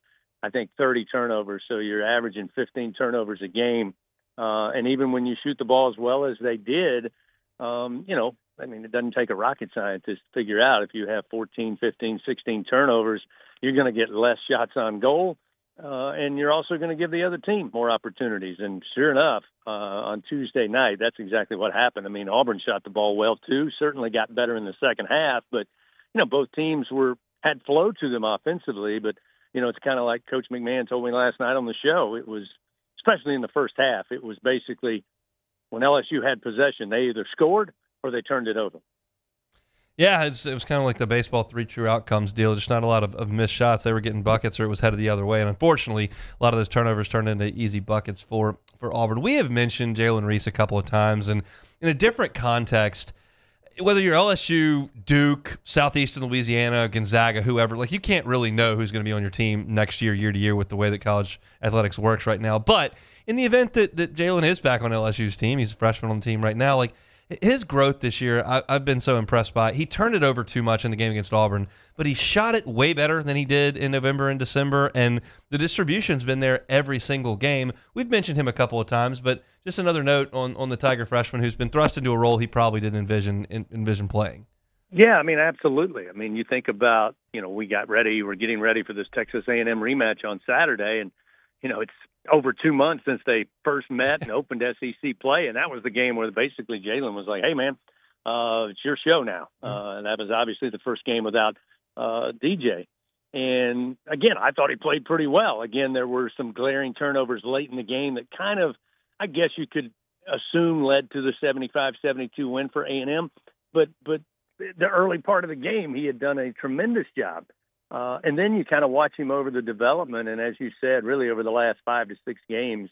I think 30 turnovers, so you're averaging 15 turnovers a game. And even when you shoot the ball as well as they did, it doesn't take a rocket scientist to figure out if you have 14, 15, 16 turnovers, you're going to get less shots on goal, and you're also going to give the other team more opportunities. And sure enough, on Tuesday night, that's exactly what happened. I mean, Auburn shot the ball well, too, certainly got better in the second half, but, both teams had flow to them offensively, but, it's kind of like Coach McMahon told me last night on the show. It was, especially in the first half, it was basically when LSU had possession, they either scored or they turned it over. Yeah, it was kind of like the baseball three true outcomes deal. Just not a lot of missed shots. They were getting buckets or it was headed the other way. And unfortunately, a lot of those turnovers turned into easy buckets for Auburn. We have mentioned Jalen Reese a couple of times, and in a different context, whether you're LSU, Duke, Southeastern Louisiana, Gonzaga, whoever, you can't really know who's going to be on your team next year to year with the way that college athletics works right now. But in the event that Jalen is back on LSU's team, he's a freshman on the team right now, His growth this year, I've been so impressed by. He turned it over too much in the game against Auburn, but he shot it way better than he did in November and December, and the distribution's been there every single game. We've mentioned him a couple of times, but just another note on the Tiger freshman who's been thrust into a role he probably didn't envision playing. Yeah, I mean, absolutely. I mean, you think about, we're getting ready for this Texas A&M rematch on Saturday, and, it's over 2 months since they first met and opened SEC play, and that was the game where basically Jalen was like, hey, man, it's your show now. And that was obviously the first game without DJ. And, again, I thought he played pretty well. Again, there were some glaring turnovers late in the game that kind of, I guess you could assume, led to the 75-72 win for A&M. But the early part of the game, he had done a tremendous job. And then you kind of watch him over the development. And as you said, really over the last 5 to 6 games,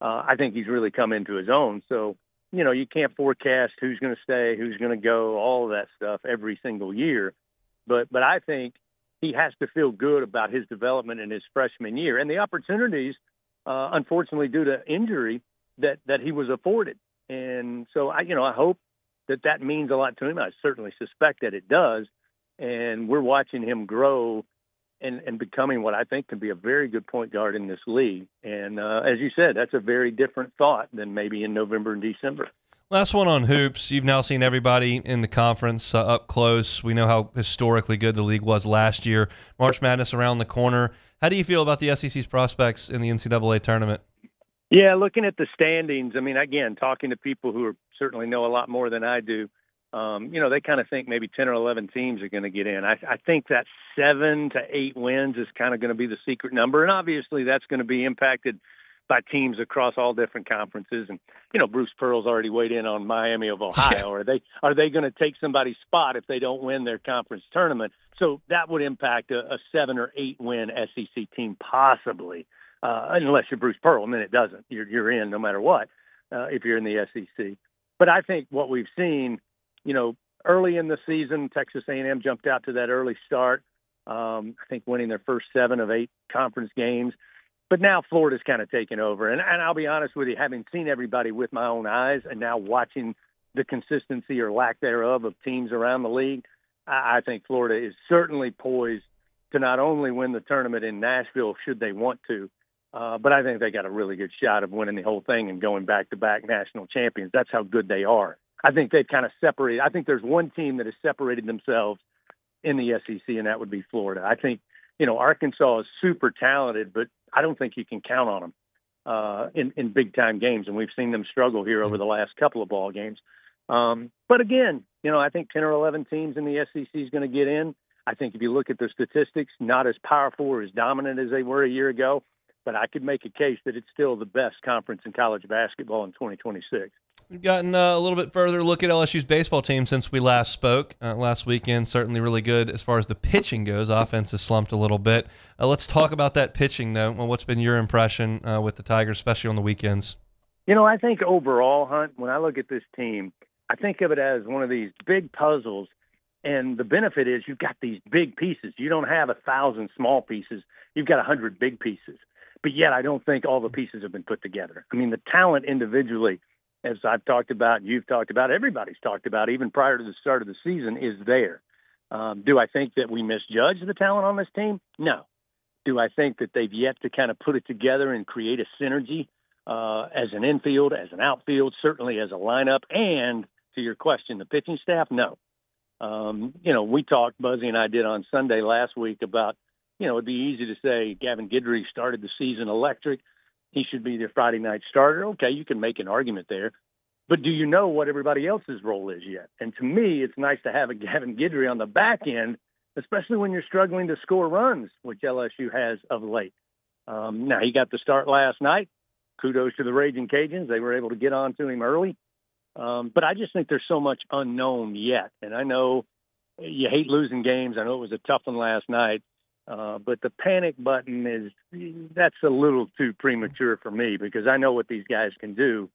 I think he's really come into his own. So, you can't forecast who's going to stay, who's going to go, all of that stuff every single year. But I think he has to feel good about his development in his freshman year and the opportunities, unfortunately, due to injury that he was afforded. And so, I hope that means a lot to him. I certainly suspect that it does. And we're watching him grow and becoming what I think can be a very good point guard in this league. And as you said, that's a very different thought than maybe in November and December. Last one on hoops. You've now seen everybody in the conference up close. We know how historically good the league was last year. March Madness around the corner. How do you feel about the SEC's prospects in the NCAA tournament? Yeah, looking at the standings, I mean, again, talking to people who certainly know a lot more than I do, they kind of think maybe 10 or 11 teams are going to get in. I think that 7 to 8 wins is kind of going to be the secret number. And obviously that's going to be impacted by teams across all different conferences. And, Bruce Pearl's already weighed in on Miami of Ohio. Yeah. Are they going to take somebody's spot if they don't win their conference tournament? So that would impact a 7 or 8 win SEC team possibly. Unless you're Bruce Pearl, and then it doesn't. You're in no matter what if you're in the SEC. But I think what we've seen, early in the season, Texas A&M jumped out to that early start, I think winning their first 7 of 8 conference games. But now Florida's kind of taken over. And I'll be honest with you, having seen everybody with my own eyes and now watching the consistency or lack thereof of teams around the league, I think Florida is certainly poised to not only win the tournament in Nashville should they want to, but I think they got a really good shot of winning the whole thing and going back-to-back national champions. That's how good they are. I think they've kind of separated. I think there's one team that has separated themselves in the SEC, and that would be Florida. I think, Arkansas is super talented, but I don't think you can count on them in big-time games, and we've seen them struggle here over the last couple of ball games. But again, I think 10 or 11 teams in the SEC is going to get in. I think if you look at the statistics, not as powerful or as dominant as they were a year ago, but I could make a case that it's still the best conference in college basketball in 2026. We've gotten a little bit further look at LSU's baseball team since we last spoke. Last weekend, certainly really good as far as the pitching goes. Offense has slumped a little bit. Let's talk about that pitching, though. Well, what's been your impression with the Tigers, especially on the weekends? I think overall, Hunt, when I look at this team, I think of it as one of these big puzzles. And the benefit is you've got these big pieces. You don't have 1,000 small pieces. You've got 100 big pieces. But yet I don't think all the pieces have been put together. I mean, the talent individually, as I've talked about, you've talked about, everybody's talked about, even prior to the start of the season, is there. Do I think that we misjudge the talent on this team? No. Do I think that they've yet to kind of put it together and create a synergy as an infield, as an outfield, certainly as a lineup? And to your question, the pitching staff? No. We talked, Buzzy and I did on Sunday last week about, it'd be easy to say Gavin Guidry started the season electric. He should be their Friday night starter. Okay, you can make an argument there. But do you know what everybody else's role is yet? And to me, it's nice to have a Gavin Guidry on the back end, especially when you're struggling to score runs, which LSU has of late. Now, he got the start last night. Kudos to the Raging Cajuns. They were able to get on to him early. But I just think there's so much unknown yet. And I know you hate losing games. I know it was a tough one last night. But the panic button that's a little too premature for me because I know what these guys can do.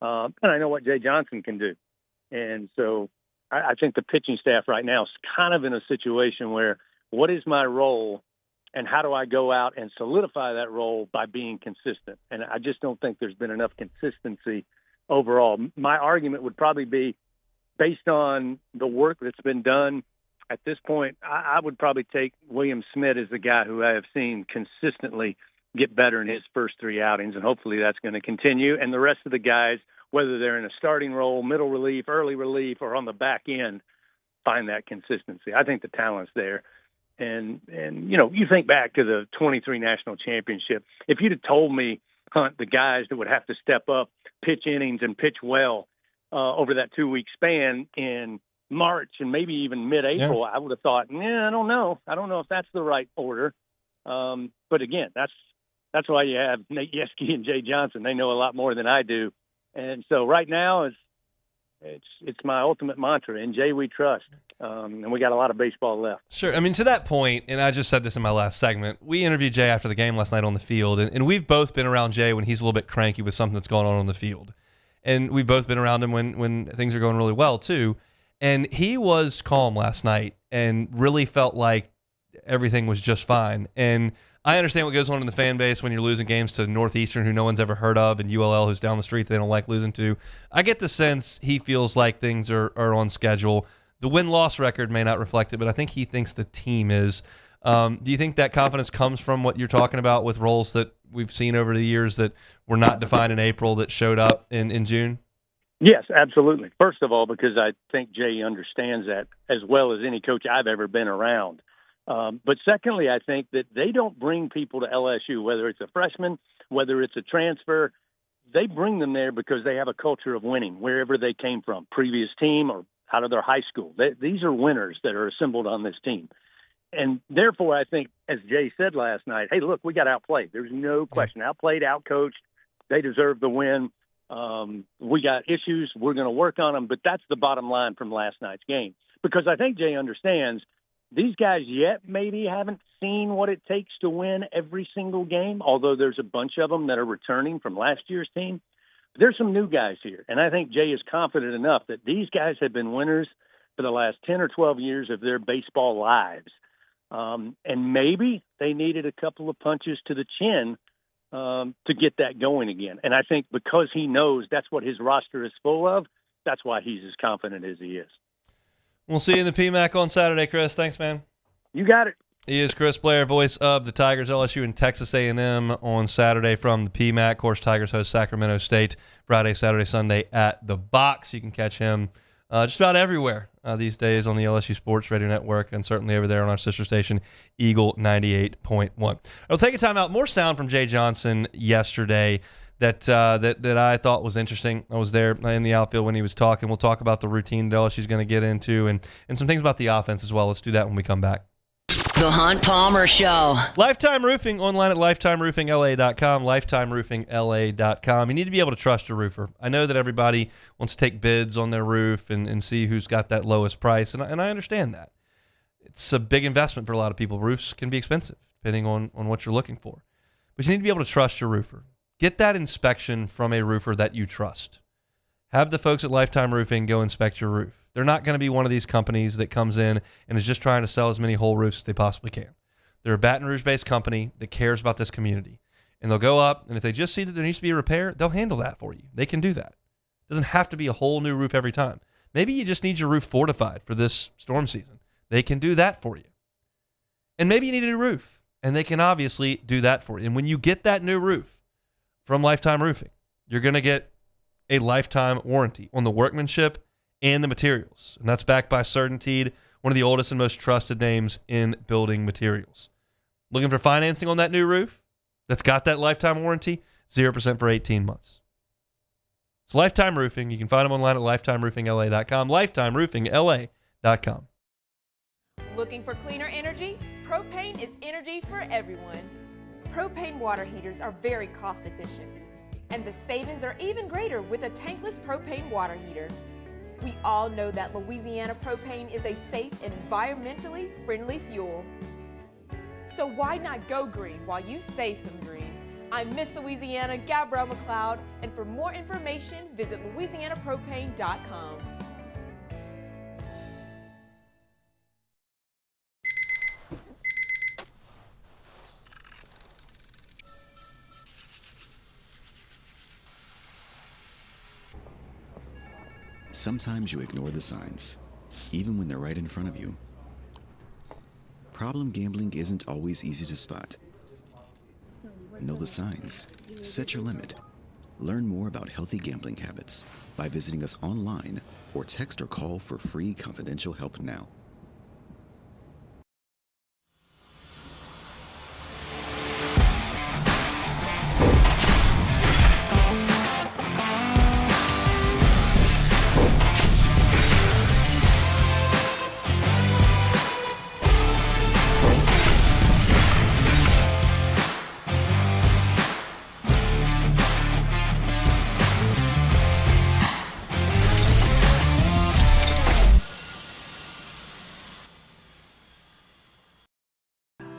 And I know what Jay Johnson can do. And so I think the pitching staff right now is kind of in a situation where what is my role and how do I go out and solidify that role by being consistent? And I just don't think there's been enough consistency overall. My argument would probably be based on the work that's been done at this point, I would probably take William Smith as the guy who I have seen consistently get better in his first 3 outings, and hopefully that's going to continue. And the rest of the guys, whether they're in a starting role, middle relief, early relief, or on the back end, find that consistency. I think the talent's there. And you think back to the 23 national championship. If you'd have told me, Hunt, the guys that would have to step up, pitch innings, and pitch well over that 2-week span in March and maybe even mid-April, I would have thought, I don't know. I don't know if that's the right order. But again, that's why you have Nate Yeske and Jay Johnson. They know a lot more than I do. And so right now it's my ultimate mantra. In Jay we trust. And we got a lot of baseball left. Sure. I mean, to that point, and I just said this in my last segment, we interviewed Jay after the game last night on the field, and we've both been around Jay when he's a little bit cranky with something that's going on the field. And we've both been around him when things are going really well, too. And he was calm last night and really felt like everything was just fine. And I understand what goes on in the fan base when you're losing games to Northeastern, who no one's ever heard of, and ULL, who's down the street they don't like losing to. I get the sense he feels like things are on schedule. The win-loss record may not reflect it, but I think he thinks the team is. Do you think that confidence comes from what you're talking about with roles that we've seen over the years that were not defined in April that showed up in June? Yes, absolutely. First of all, because I think Jay understands that as well as any coach I've ever been around. But secondly, I think that they don't bring people to LSU, whether it's a freshman, whether it's a transfer. They bring them there because they have a culture of winning wherever they came from, previous team or out of their high school. These are winners that are assembled on this team. And therefore, I think, as Jay said last night, hey, look, we got outplayed. There's no question. Outplayed, outcoached. They deserve the win. We got issues. We're going to work on them. But that's the bottom line from last night's game. Because I think Jay understands these guys yet maybe haven't seen what it takes to win every single game, although there's a bunch of them that are returning from last year's team. There's some new guys here, and I think Jay is confident enough that these guys have been winners for the last 10 or 12 years of their baseball lives. And maybe they needed a couple of punches to the chin to get that going again. And I think because he knows that's what his roster is full of, that's why he's as confident as he is. We'll see you in the PMAC on Saturday, Chris. Thanks, man. You got it. He is Chris Blair, voice of the Tigers, LSU, and Texas A&M on Saturday from the PMAC. Of course, Tigers host Sacramento State Friday, Saturday, Sunday at the Box. You can catch him just about everywhere these days on the LSU Sports Radio Network and certainly over there on our sister station, Eagle 98.1. I'll take a time out. More sound from Jay Johnson yesterday that I thought was interesting. I was there in the outfield when he was talking. We'll talk about the routine that LSU's going to get into and some things about the offense as well. Let's do that when we come back. The Hunt Palmer Show. Lifetime Roofing, online at lifetimeroofingla.com, lifetimeroofingla.com. You need to be able to trust your roofer. I know that everybody wants to take bids on their roof and see who's got that lowest price, and I understand that. It's a big investment for a lot of people. Roofs can be expensive, depending on what you're looking for. But you need to be able to trust your roofer. Get that inspection from a roofer that you trust. Have the folks at Lifetime Roofing go inspect your roof. They're not going to be one of these companies that comes in and is just trying to sell as many whole roofs as they possibly can. They're a Baton Rouge-based company that cares about this community. And they'll go up, and if they just see that there needs to be a repair, they'll handle that for you. They can do that. It doesn't have to be a whole new roof every time. Maybe you just need your roof fortified for this storm season. They can do that for you. And maybe you need a new roof, and they can obviously do that for you. And when you get that new roof from Lifetime Roofing, you're going to get a lifetime warranty on the workmanship and the materials. And that's backed by Certainteed, one of the oldest and most trusted names in building materials. Looking for financing on that new roof that's got that lifetime warranty? 0% for 18 months. It's Lifetime Roofing. You can find them online at lifetimeroofingla.com, lifetimeroofingla.com. Looking for cleaner energy? Propane is energy for everyone. Propane water heaters are very cost efficient. And the savings are even greater with a tankless propane water heater. We all know that Louisiana propane is a safe and environmentally friendly fuel. So why not go green while you save some green? I'm Miss Louisiana, Gabrielle McLeod, and for more information, visit louisianapropane.com. Sometimes you ignore the signs, even when they're right in front of you. Problem gambling isn't always easy to spot. Know the signs. Set your limit. Learn more about healthy gambling habits by visiting us online or text or call for free confidential help now.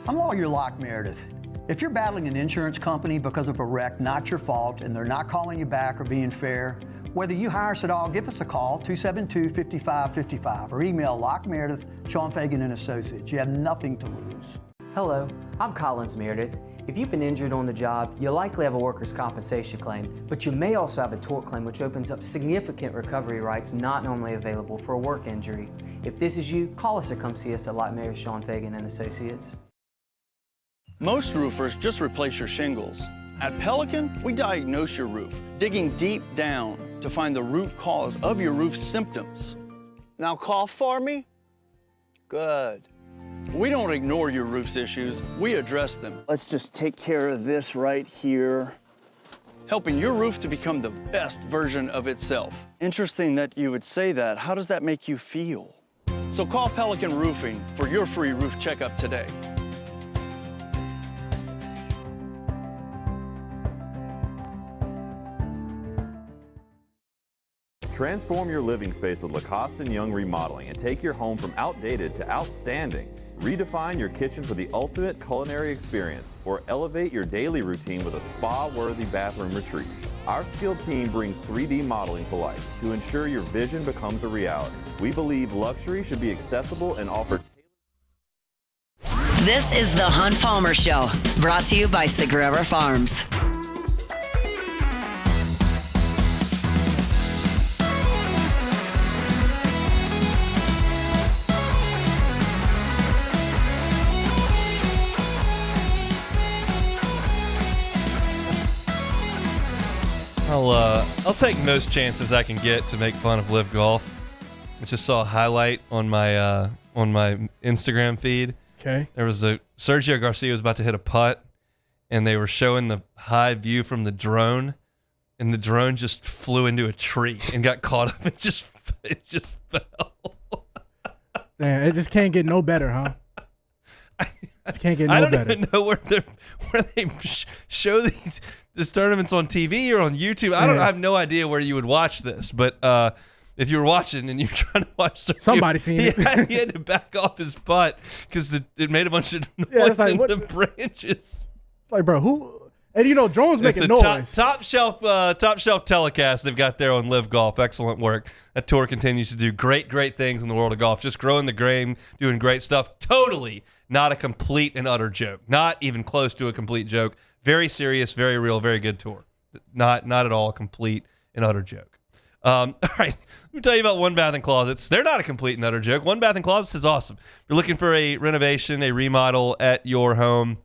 I'm Lawyer Locke Meredith. If you're battling an insurance company because of a wreck not your fault and they're not calling you back or being fair, whether you hire us at all, give us a call, 272-5555, or email Locke Meredith, Sean Fagan and Associates. You have nothing to lose. Hello, I'm Collins Meredith. If you've been injured on the job, you likely have a workers' compensation claim, but you may also have a tort claim which opens up significant recovery rights not normally available for a work injury. If this is you, call us or come see us at Locke Meredith, Sean Fagan and Associates. Most roofers just replace your shingles. At Pelican, we diagnose your roof, digging deep down to find the root cause of your roof symptoms. Now cough for me? Good. We don't ignore your roof's issues, we address them. Let's just take care of this right here, helping your roof to become the best version of itself. Interesting that you would say that. How does that make you feel? So call Pelican Roofing for your free roof checkup today. Transform your living space with Lacoste & Young Remodeling and take your home from outdated to outstanding. Redefine your kitchen for the ultimate culinary experience or elevate your daily routine with a spa-worthy bathroom retreat. Our skilled team brings 3D modeling to life to ensure your vision becomes a reality. We believe luxury should be accessible and offered. This is the Hunt Palmer Show, brought to you by Sagrera Farms. I'll take most chances I can get to make fun of Live Golf. I just saw a highlight on my Instagram feed. Okay. There was Sergio Garcia was about to hit a putt, and they were showing the high view from the drone, and the drone just flew into a tree and got caught up and it just fell. Damn, it just can't get no better, huh? It can't get no better. better. I don't even know where they show this tournaments on TV or on YouTube. I have no idea where you would watch this, but if you were watching and you're trying to watch somebody seen it. He had to back off his putt because it made a bunch of noise in the branches. It's like, bro, who? And drones making noise. Top shelf telecast they've got there on Live Golf. Excellent work. That tour continues to do great things in the world of golf. Just growing the game, doing great stuff. Totally not a complete and utter joke. Not even close to a complete joke. Very serious, very real, very good tour. Not at all a complete and utter joke. All right, let me tell you about One Bath and Closets. They're not a complete and utter joke. One Bath and Closets is awesome. If you're looking for a renovation, a remodel at your home,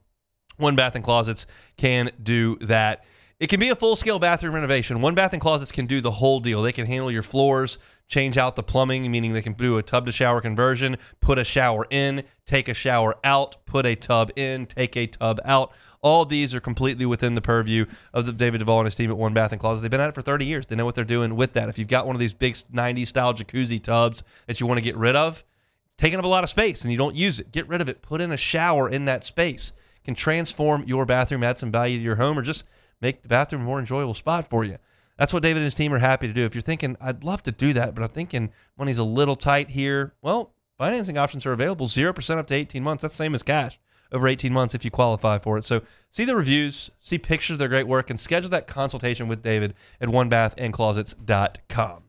One Bath and Closets can do that. It can be a full-scale bathroom renovation. One Bath and Closets can do the whole deal. They can handle your floors, change out the plumbing, meaning they can do a tub-to-shower conversion, put a shower in, take a shower out, put a tub in, take a tub out. All these are completely within the purview of the David Duvall and his team at One Bath and Closet. They've been at it for 30 years. They know what they're doing with that. If you've got one of these big 90s-style jacuzzi tubs that you want to get rid of, taking up a lot of space and you don't use it, get rid of it. Put in a shower in that space. Can transform your bathroom, add some value to your home, or just make the bathroom a more enjoyable spot for you. That's what David and his team are happy to do. If you're thinking, I'd love to do that, but I'm thinking money's a little tight here, well, financing options are available, 0% up to 18 months. That's the same as cash over 18 months if you qualify for it. So see the reviews, see pictures of their great work, and schedule that consultation with David at onebathandclosets.com.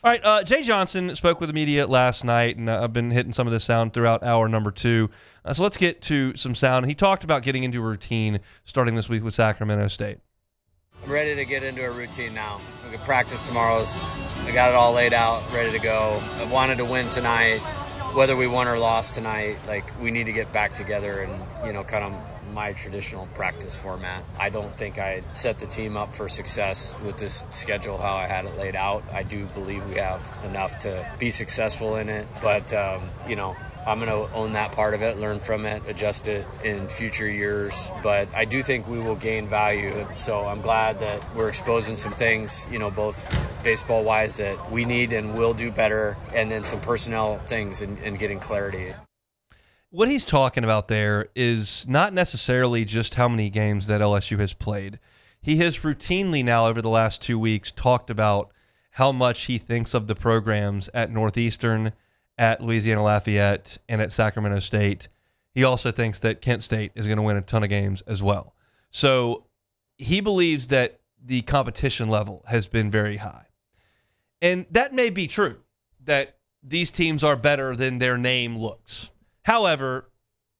All right, Jay Johnson spoke with the media last night, and I've been hitting some of this sound throughout hour number 2. So let's get to some sound. He talked about getting into a routine starting this week with Sacramento State. I'm ready to get into a routine now. We can practice tomorrow's. I got it all laid out, ready to go. I wanted to win tonight, whether we won or lost tonight. Like, we need to get back together and, kind of my traditional practice format. I don't think I set the team up for success with this schedule, how I had it laid out. I do believe we have enough to be successful in it, but, I'm going to own that part of it, learn from it, adjust it in future years. But I do think we will gain value. So I'm glad that we're exposing some things, both baseball-wise that we need and will do better, and then some personnel things and getting clarity. What he's talking about there is not necessarily just how many games that LSU has played. He has routinely now over the last 2 weeks talked about how much he thinks of the programs at Northeastern, at Louisiana Lafayette, and at Sacramento State. He also thinks that Kent State is going to win a ton of games as well. So he believes that the competition level has been very high. And that may be true, that these teams are better than their name looks. However,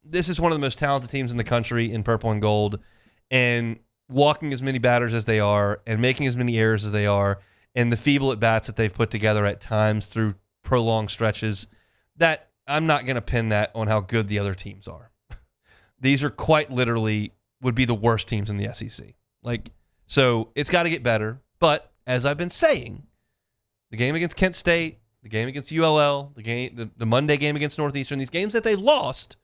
this is one of the most talented teams in the country in purple and gold, and walking as many batters as they are and making as many errors as they are, and the feeble at-bats that they've put together at times through prolonged stretches, that I'm not going to pin that on how good the other teams are. These are quite literally would be the worst teams in the SEC. So it's got to get better. But as I've been saying, the game against Kent State, the game against ULL, the Monday game against Northeastern, these games that they lost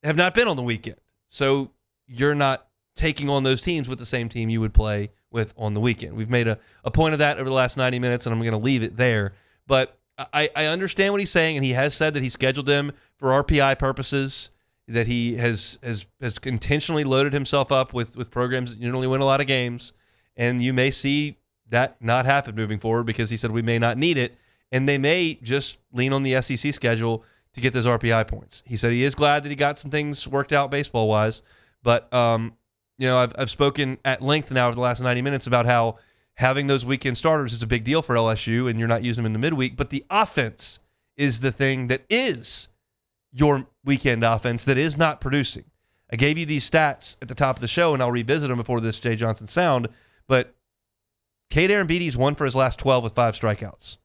have not been on the weekend. So you're not taking on those teams with the same team you would play with on the weekend. We've made a point of that over the last 90 minutes, and I'm going to leave it there. But I understand what he's saying, and he has said that he scheduled them for RPI purposes, that he has intentionally loaded himself up with programs that generally win a lot of games, and you may see that not happen moving forward because he said we may not need it, and they may just lean on the SEC schedule to get those RPI points. He said he is glad that he got some things worked out baseball-wise, but I've spoken at length now over the last 90 minutes about how having those weekend starters is a big deal for LSU, and you're not using them in the midweek, but the offense is the thing that is your weekend offense that is not producing. I gave you these stats at the top of the show, and I'll revisit them before this Jay Johnson sound, but Cade Arambidi 1 for his last 12 with 5 strikeouts.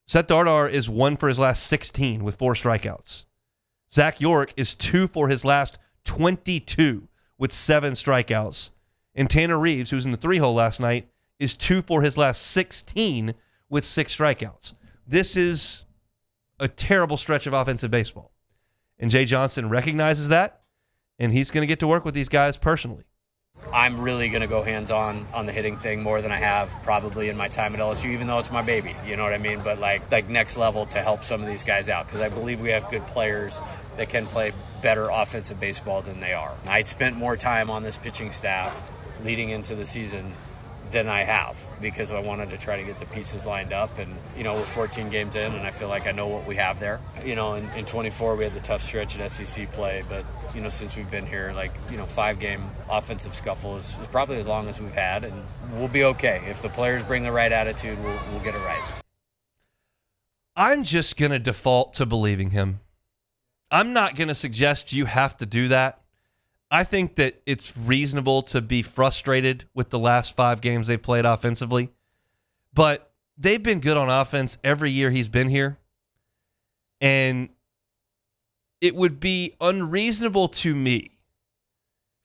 Seth Dardar is 1 for his last 16 with 4 strikeouts. Zach York is 2 for his last 22 with 7 strikeouts. And Tanner Reeves, who was in the 3-hole last night, is 2 for his last 16 with 6 strikeouts. This is a terrible stretch of offensive baseball. And Jay Johnson recognizes that, and he's going to get to work with these guys personally. I'm really going to go hands-on on the hitting thing more than I have probably in my time at LSU, even though it's my baby, you know what I mean? But like next level to help some of these guys out, because I believe we have good players that can play better offensive baseball than they are. I spent more time on this pitching staff leading into the season than I have, because I wanted to try to get the pieces lined up. And, we're 14 games in, and I feel like I know what we have there. In 24, we had the tough stretch at SEC play, but, since we've been here, 5-game offensive scuffle is probably as long as we've had, and we'll be okay. If the players bring the right attitude, we'll get it right. I'm just going to default to believing him. I'm not going to suggest you have to do that. I think that it's reasonable to be frustrated with the last 5 games they've played offensively, but they've been good on offense every year he's been here, and it would be unreasonable to me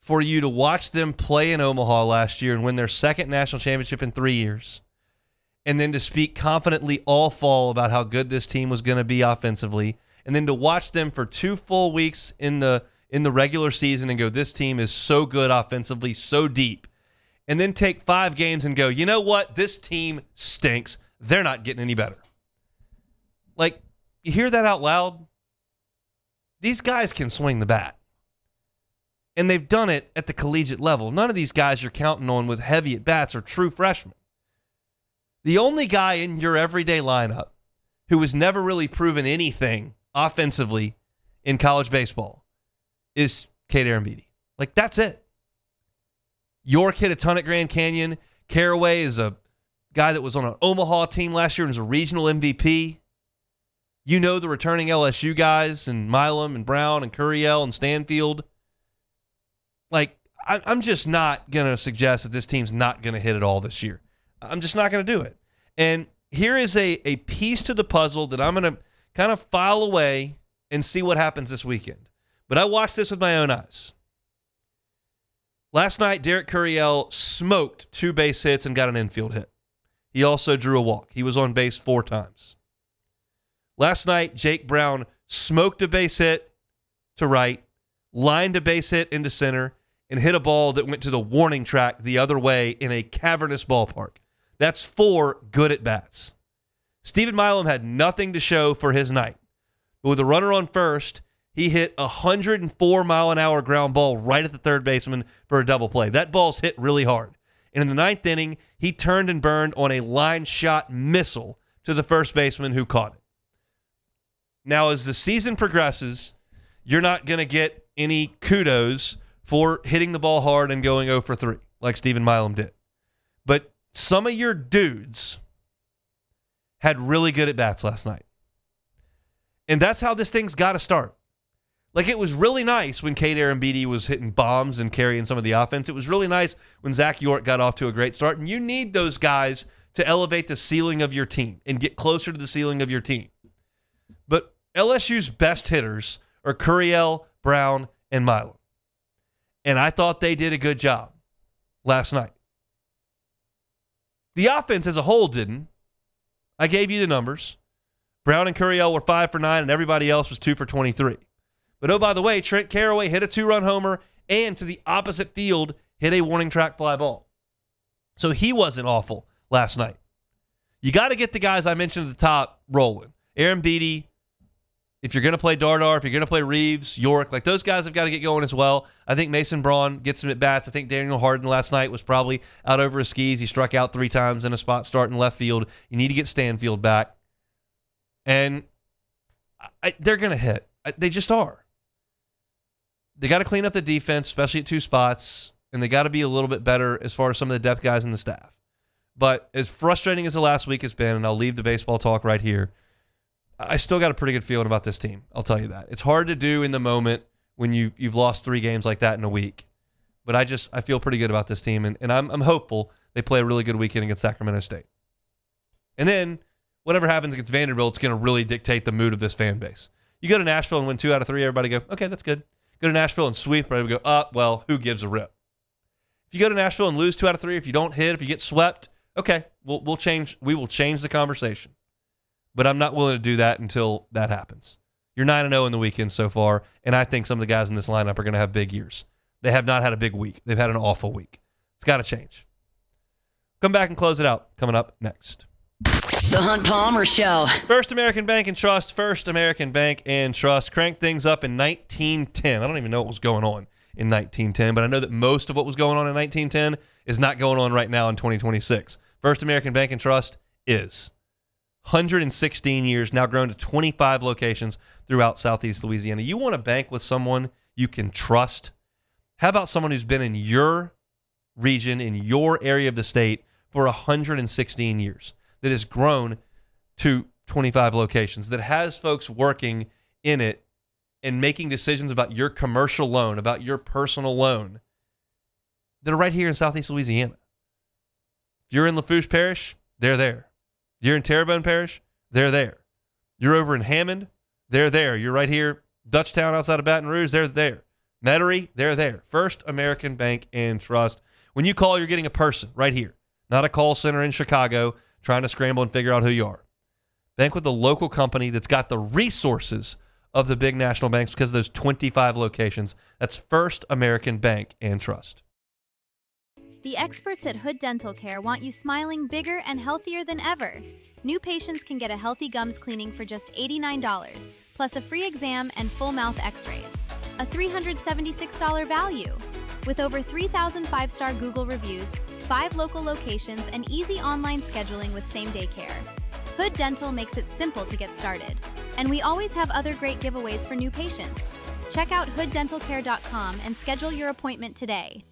for you to watch them play in Omaha last year and win their second national championship in 3 years, and then to speak confidently all fall about how good this team was going to be offensively, and then to watch them for 2 full weeks in the regular season and go, this team is so good offensively, so deep. And then take 5 games and go, you know what? This team stinks. They're not getting any better. You hear that out loud? These guys can swing the bat. And they've done it at the collegiate level. None of these guys you're counting on with heavy at-bats are true freshmen. The only guy in your everyday lineup who has never really proven anything offensively in college baseball is Cade Arambidi. That's it. York hit a ton at Grand Canyon. Caraway is a guy that was on an Omaha team last year and was a regional MVP. The returning LSU guys and Milam and Brown and Curiel and Stanfield. I'm just not going to suggest that this team's not going to hit it all this year. I'm just not going to do it. And here is a piece to the puzzle that I'm going to kind of file away and see what happens this weekend. But I watched this with my own eyes. Last night, Derek Curiel smoked 2 base hits and got an infield hit. He also drew a walk. He was on base 4 times. Last night, Jake Brown smoked a base hit to right, lined a base hit into center, and hit a ball that went to the warning track the other way in a cavernous ballpark. That's 4 good at-bats. Stephen Milam had nothing to show for his night. But with a runner on first, he hit a 104-mile-an-hour ground ball right at the third baseman for a double play. That ball's hit really hard. And in the 9th inning, he turned and burned on a line shot missile to the first baseman who caught it. Now, as the season progresses, you're not going to get any kudos for hitting the ball hard and going 0 for 3 like Stephen Milam did. But some of your dudes had really good at-bats last night. And that's how this thing's got to start. Like, it was really nice when Kate Arambidi was hitting bombs and carrying some of the offense. It was really nice when Zach York got off to a great start. And you need those guys to elevate the ceiling of your team and get closer to the ceiling of your team. But LSU's best hitters are Curiel, Brown, and Milam. And I thought they did a good job last night. The offense as a whole didn't. I gave you the numbers. Brown and Curiel were 5 for 9, and everybody else was 2 for 23. But, oh, by the way, Trent Caraway hit a 2-run homer and to the opposite field hit a warning track fly ball. So he wasn't awful last night. You got to get the guys I mentioned at the top rolling. Aaron Beatty, if you're going to play Dardar, if you're going to play Reeves, York, like those guys have got to get going as well. I think Mason Braun gets some at-bats. I think Daniel Harden last night was probably out over his skis. He struck out 3 times in a spot start in left field. You need to get Stanfield back. And they're going to hit. They just are. They got to clean up the defense, especially at 2 spots, and they got to be a little bit better as far as some of the depth guys in the staff. But as frustrating as the last week has been, and I'll leave the baseball talk right here, I still got a pretty good feeling about this team. I'll tell you that. It's hard to do in the moment when you've lost 3 games like that in a week. But I feel pretty good about this team, and I'm hopeful they play a really good weekend against Sacramento State. And then whatever happens against Vanderbilt, it's going to really dictate the mood of this fan base. You go to Nashville and win 2 out of 3, everybody go, okay, that's good. Go to Nashville and sweep, everybody go, well, who gives a rip? If you go to Nashville and lose 2 out of 3, if you don't hit, if you get swept, okay, we'll change. We will change the conversation. But I'm not willing to do that until that happens. You're 9-0 in the weekend so far, and I think some of the guys in this lineup are going to have big years. They have not had a big week. They've had an awful week. It's got to change. Come back and close it out. Coming up next. The Hunt Palmer Show. First American Bank and Trust. First American Bank and Trust cranked things up in 1910. I don't even know what was going on in 1910, but I know that most of what was going on in 1910 is not going on right now in 2026. First American Bank and Trust is 116 years, now grown to 25 locations throughout Southeast Louisiana. You want to bank with someone you can trust? How about someone who's been in your region, in your area of the state for 116 years, that has grown to 25 locations, that has folks working in it and making decisions about your commercial loan, about your personal loan, that are right here in Southeast Louisiana? If you're in Lafourche Parish, they're there. You're in Terrebonne Parish, they're there. You're over in Hammond, they're there. You're right here, Dutchtown outside of Baton Rouge, they're there. Metairie, they're there. First American Bank and Trust. When you call, you're getting a person right here, not a call center in Chicago trying to scramble and figure out who you are. Bank with a local company that's got the resources of the big national banks because of those 25 locations. That's First American Bank and Trust. The experts at Hood Dental Care want you smiling bigger and healthier than ever. New patients can get a healthy gums cleaning for just $89, plus a free exam and full mouth x-rays. A $376 value. With over 3,000 5-star Google reviews, 5 local locations, and easy online scheduling with same-day care. Hood Dental makes it simple to get started. And we always have other great giveaways for new patients. Check out hooddentalcare.com and schedule your appointment today.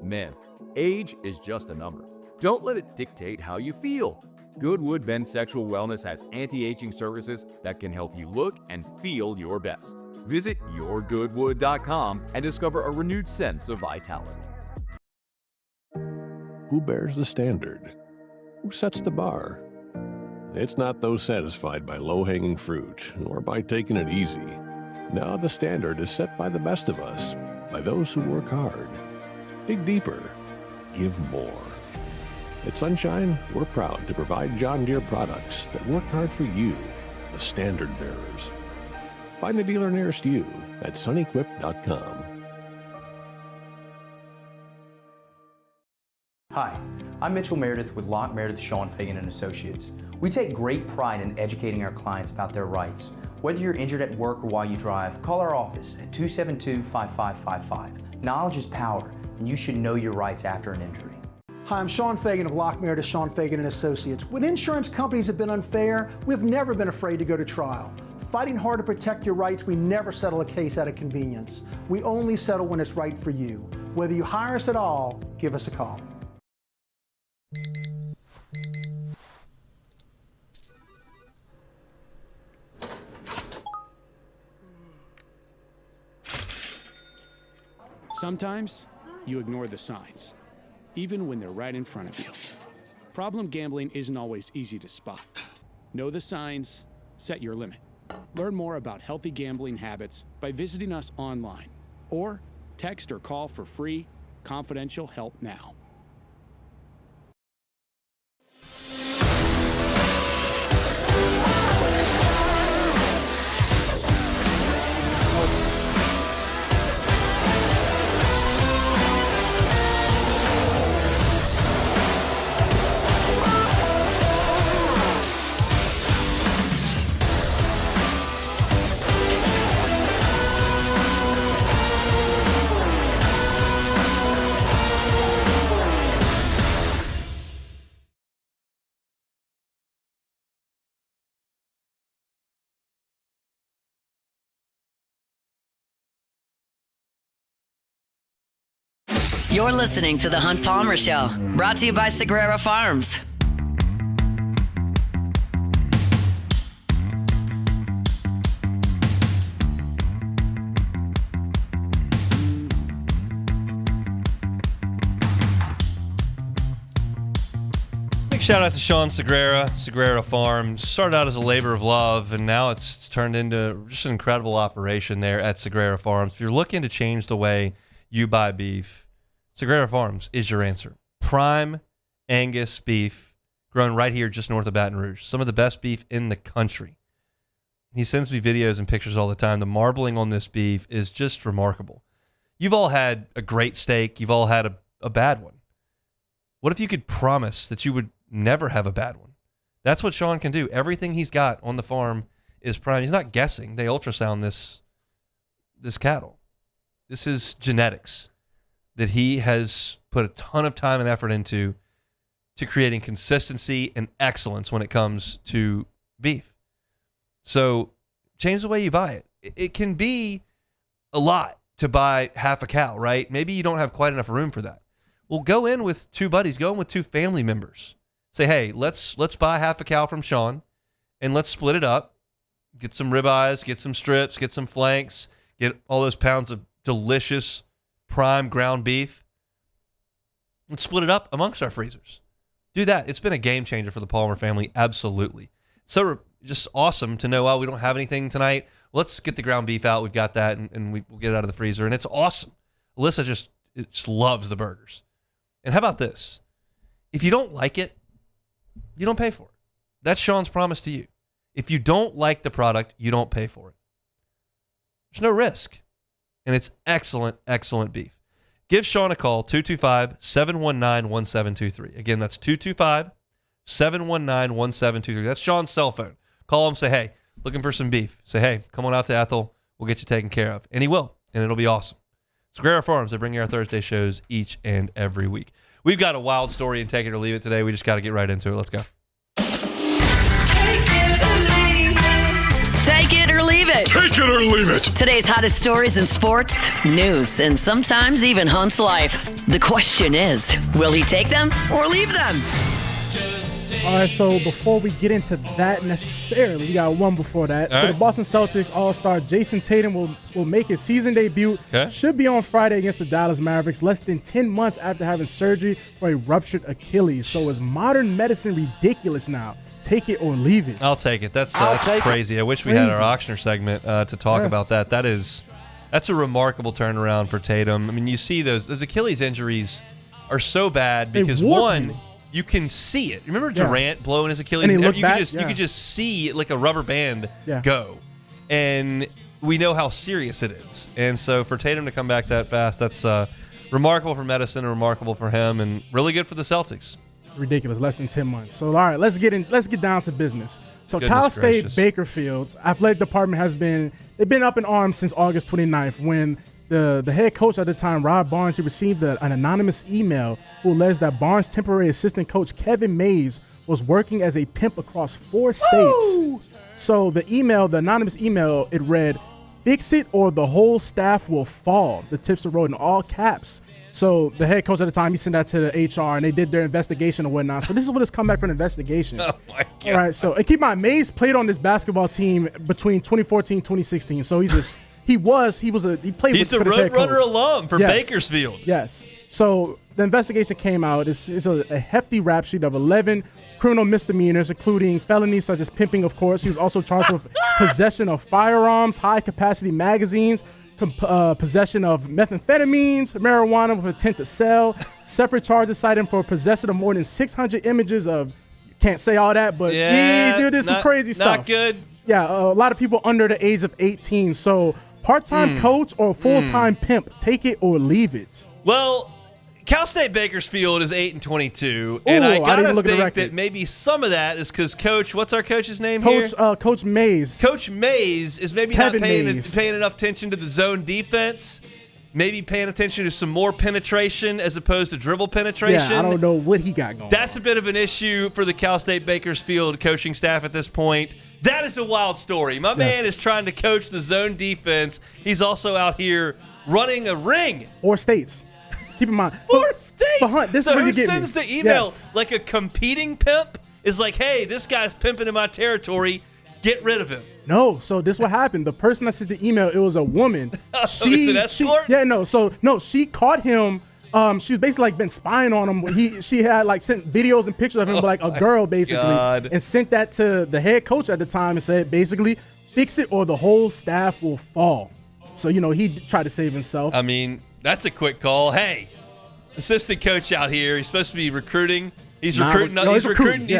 Men, age is just a number. Don't let it dictate how you feel. Goodwood Men's Sexual Wellness has anti-aging services that can help you look and feel your best. Visit yourgoodwood.com and discover a renewed sense of vitality. Who bears the standard? Who sets the bar? It's not those satisfied by low-hanging fruit or by taking it easy. No, the standard is set by the best of us, by those who work hard. Dig deeper. Give more. At Sunshine, we're proud to provide John Deere products that work hard for you, the standard bearers. Find the dealer nearest you at sunequip.com. Hi, I'm Mitchell Meredith with Locke Meredith Sean Fagan & Associates. We take great pride in educating our clients about their rights. Whether you're injured at work or while you drive, call our office at 272-5555. Knowledge is power, and you should know your rights after an injury. Hi, I'm Sean Fagan of Locke Meredith Sean Fagan & Associates. When insurance companies have been unfair, we've never been afraid to go to trial. Fighting hard to protect your rights, we never settle a case out of convenience. We only settle when it's right for you. Whether you hire us at all, give us a call. Sometimes you ignore the signs, even when they're right in front of you. Problem gambling isn't always easy to spot. Know the signs, set your limit. Learn more about healthy gambling habits by visiting us online or text or call for free, confidential help now. You're listening to The Hunt Palmer Show, brought to you by Sagrera Farms. Big shout out to Sean Sagrera Farms. Started out as a labor of love, and now it's turned into just an incredible operation there at Sagrera Farms. If you're looking to change the way you buy beef, Sagrera Farms is your answer. Prime Angus beef grown right here just north of Baton Rouge. Some of the best beef in the country. He sends me videos and pictures all the time. The marbling on this beef is just remarkable. You've all had a great steak. You've all had a bad one. What if you could promise that you would never have a bad one? That's what Sean can do. Everything he's got on the farm is prime. He's not guessing. They ultrasound this cattle. This is genetics that he has put a ton of time and effort into to creating consistency and excellence when it comes to beef. So change the way you buy it. It can be a lot to buy half a cow, right? Maybe you don't have quite enough room for that. Well, go in with two buddies. Go in with two family members. Say, hey, let's buy half a cow from Sean, and let's split it up. Get some ribeyes, get some strips, get some flanks, get all those pounds of delicious prime ground beef, and split it up amongst our freezers. Do that. It's been a game changer for the Palmer family, absolutely. So just awesome to know, we don't have anything tonight. Let's get the ground beef out. We've got that, and we'll get it out of the freezer, and it's awesome. Alyssa just loves the burgers. And how about this? If you don't like it, you don't pay for it. That's Sean's promise to you. If you don't like the product, you don't pay for it. There's no risk. And it's excellent, excellent beef. Give Sean a call, 225-719-1723. Again, that's 225-719-1723. That's Sean's cell phone. Call him, say, hey, looking for some beef. Say, hey, come on out to Ethel. We'll get you taken care of. And he will, and it'll be awesome. Sagrera Farms, they bring you our Thursday shows each and every week. We've got a wild story and take it or leave it today. We just got to get right into it. Let's go. Take it or leave it. Take it or leave it. Today's hottest stories in sports, news, and sometimes even Hunt's life. The question is, will he take them or leave them? Just All right, so before we get into that necessarily, we got one before that. All so right. the Boston Celtics All-Star Jason Tatum will make his season debut. Okay. Should be on Friday against the Dallas Mavericks, less than 10 months after having surgery for a ruptured Achilles. So is modern medicine ridiculous now? Take it or leave it. I'll take it. That's take crazy. it. I wish we had our Crazy. auctioner segment to talk about that. That's a remarkable turnaround for Tatum. I mean, you see those Achilles injuries are so bad They because warp one, you. you can see it. Remember Yeah. Durant blowing his Achilles? And he looked you back, you could just see like a rubber band Yeah. go. And we know how serious it is. And so for Tatum to come back that fast, that's remarkable for medicine and remarkable for him and really good for the Celtics. Ridiculous, less than 10 months. So all right, let's get down to business. So Goodness Cal State gracious. Bakerfield's athletic department they've been up in arms since August 29th when the head coach at the time, Rob Barnes, he received an anonymous email who alleged that Barnes' temporary assistant coach Kevin Mays was working as a pimp across 4 states. So the anonymous email, it read, "Fix it or the whole staff will fall." The tips are wrote in all caps. So the head coach at the time, he sent that to the HR, and they did their investigation and whatnot. So this is what has come back from an investigation. Oh, my God. All right, so and keep in mind, Mays played on this basketball team between 2014 and 2016. So he played He's a for this head Roadrunner coach. alum for Yes. Bakersfield. Yes. So the investigation came out. It's a hefty rap sheet of 11 criminal misdemeanors, including felonies such as pimping, of course. He was also charged with possession of firearms, high-capacity magazines, possession of methamphetamines, marijuana with intent to sell. Separate charges cited him for possession of more than 600 images of, can't say all that, but Yeah, he did some crazy stuff. Not good. Yeah, a lot of people under the age of 18. So part-time coach or full-time pimp, take it or leave it. Well, Cal State Bakersfield is 8-22, and Ooh, I I didn't gotta look at the think record. that maybe some of that is because what's our coach's name here? Coach Mays. Coach Mays is maybe Kevin not paying Mays. enough attention to the zone defense. Maybe paying attention to some more penetration as opposed to dribble penetration. Yeah, I don't know what he got going. That's a bit of an issue for the Cal State Bakersfield coaching staff at this point. That is a wild story. My man is trying to coach the zone defense. He's also out here running a ring. 4 states. Keep in mind. 4 states? But Hunt, this so is where who you get sends me. the email? Yes. Like a competing pimp is like, hey, this guy's pimping in my territory. Get rid of him. No, so this what happened. The person that sent the email, it was a woman. It's an escort? She caught him. She was basically like been spying on him. She had like sent videos and pictures of him, like a girl basically, God. and sent that to the head coach at the time and said basically, fix it or the whole staff will fall. So he tried to save himself. I mean, that's a quick call. Hey, assistant coach out here. He's supposed to be recruiting. He's recruiting. He's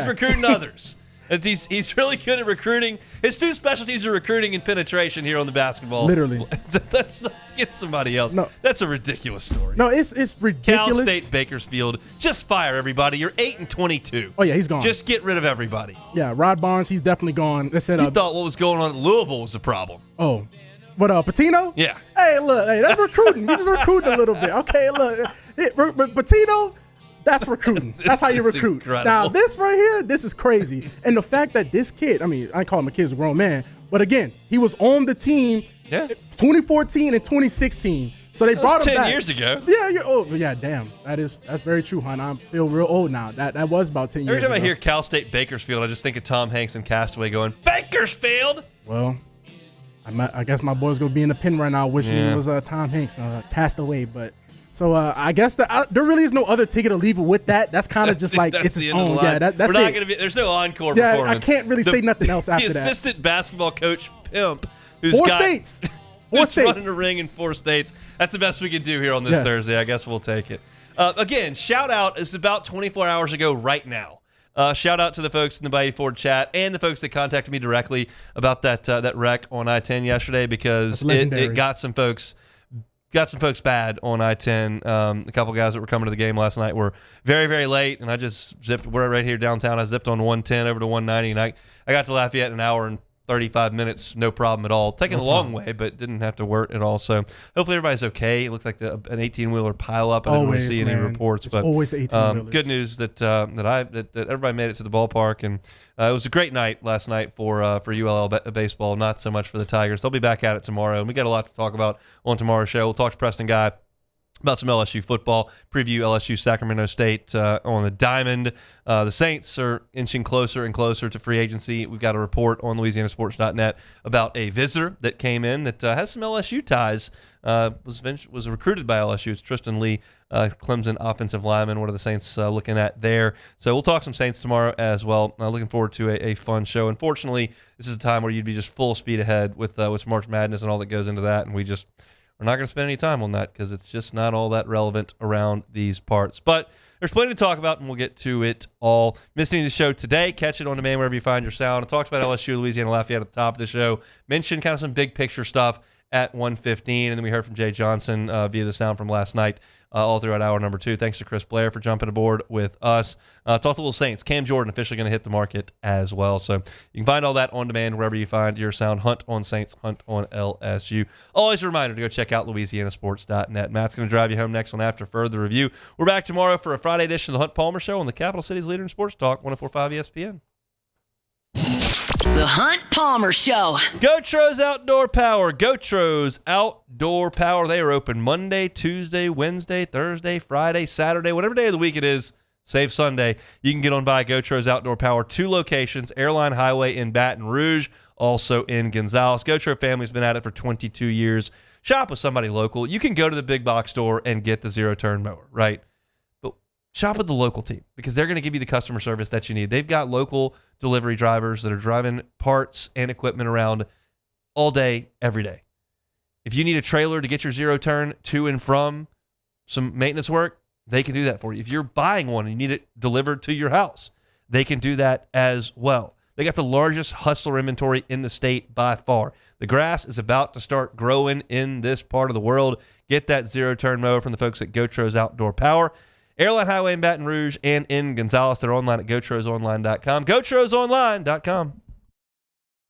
recruiting others. He's really good at recruiting. His 2 specialties are recruiting and penetration here on the basketball. Literally. Let's get somebody else. No. That's a ridiculous story. No, it's ridiculous. Cal State Bakersfield, just fire everybody. You're 8-22. Oh yeah, he's gone. Just get rid of everybody. Yeah, Rod Barnes, he's definitely gone. They said, You thought what was going on at Louisville was the problem. Oh, what Patino? Yeah. Hey, look, that's recruiting. He's just recruiting a little bit. Okay, look, Patino, that's recruiting. That's how you is recruit. incredible. Now, this right here, this is crazy. And the fact that this kid, I mean, I call him a kid, he's a grown man, but again, he was on the team 2014 and 2016. So they brought him 10 back. years ago. Yeah, you're old. Yeah, damn. That's very true, hon. I feel real old now. That was about 10 years Every time ago. I hear Cal State Bakersfield, I just think of Tom Hanks and Castaway going, Bakersfield! Well, I guess my boy's going to be in the pen right now wishing it was Tom Hanks, Castaway. But so I guess there really is no other ticket to leave it with that. That's kind of just like That's it's its the end of the own. line. Yeah, that's We're not it. going to be. There's no encore Yeah, performance. I can't really say nothing else after the that. assistant basketball coach pimp who's 4 got states. who's running a ring in 4 states. That's the best we can do here on this Yes. Thursday. I guess we'll take it. Again, shout out. It's about 24 hours ago right now. Shout out to the folks in the Bayou Ford chat and the folks that contacted me directly about that wreck on I-10 yesterday because it got some folks bad on I-10. A couple guys that were coming to the game last night were very, very late, and I just zipped. We're right here downtown. I zipped on 110 over to 190, and I got to Lafayette in an hour and 35 minutes, no problem at all. Taking a long way, but didn't have to work at all. So hopefully everybody's okay. It looked like an 18-wheeler pile up. I didn't really see any reports, It's but always the 18-wheelers. good news that everybody made it to the ballpark, and it was a great night last night for ULL baseball. Not so much for the Tigers. They'll be back at it tomorrow, and we got a lot to talk about on tomorrow's show. We'll talk to Preston Guy about some LSU football, preview LSU Sacramento State on the Diamond. The Saints are inching closer and closer to free agency. We've got a report on LouisianaSports.net about a visitor that came in that has some LSU ties. Was recruited by LSU. It's Tristan Lee, Clemson offensive lineman. What are the Saints looking at there? So we'll talk some Saints tomorrow as well. Looking forward to a fun show. Unfortunately, this is a time where you'd be just full speed ahead with March Madness and all that goes into that, and we're not going to spend any time on that because it's just not all that relevant around these parts. But there's plenty to talk about, and we'll get to it all. Missed any of the show today, catch it on demand wherever you find your sound. I talked about LSU, Louisiana Lafayette at the top of the show. Mentioned kind of some big picture stuff at 1:15, and then we heard from Jay Johnson via the sound from last night all throughout hour number 2. Thanks to Chris Blair for jumping aboard with us. Talked a little Saints. Cam Jordan officially going to hit the market as well. So you can find all that on demand wherever you find your sound. Hunt on Saints, Hunt on LSU. Always a reminder to go check out LouisianaSports.net. Matt's going to drive you home next one after further review. We're back tomorrow for a Friday edition of the Hunt Palmer Show on the Capital City's leader in sports talk, 104.5 ESPN. The Hunt Palmer Show. Gotros Outdoor Power. Gotros Outdoor Power. They are open Monday, Tuesday, Wednesday, Thursday, Friday, Saturday, whatever day of the week it is, save Sunday. You can get on by Gotros Outdoor Power. 2 locations, Airline Highway in Baton Rouge, also in Gonzales. Gotro family's been at it for 22 years. Shop with somebody local. You can go to the big box store and get the zero-turn mower, right? But shop with the local team because they're going to give you the customer service that you need. They've got local delivery drivers that are driving parts and equipment around all day, every day. If you need a trailer to get your zero turn to and from some maintenance work, they can do that for you. If you're buying one and you need it delivered to your house, they can do that as well. They got the largest hustler inventory in the state by far. The grass is about to start growing in this part of the world. Get that zero turn mower from the folks at Gotros Outdoor Power. Airline Highway in Baton Rouge and in Gonzales. They're online at GoTrosOnline.com. GoTrosOnline.com.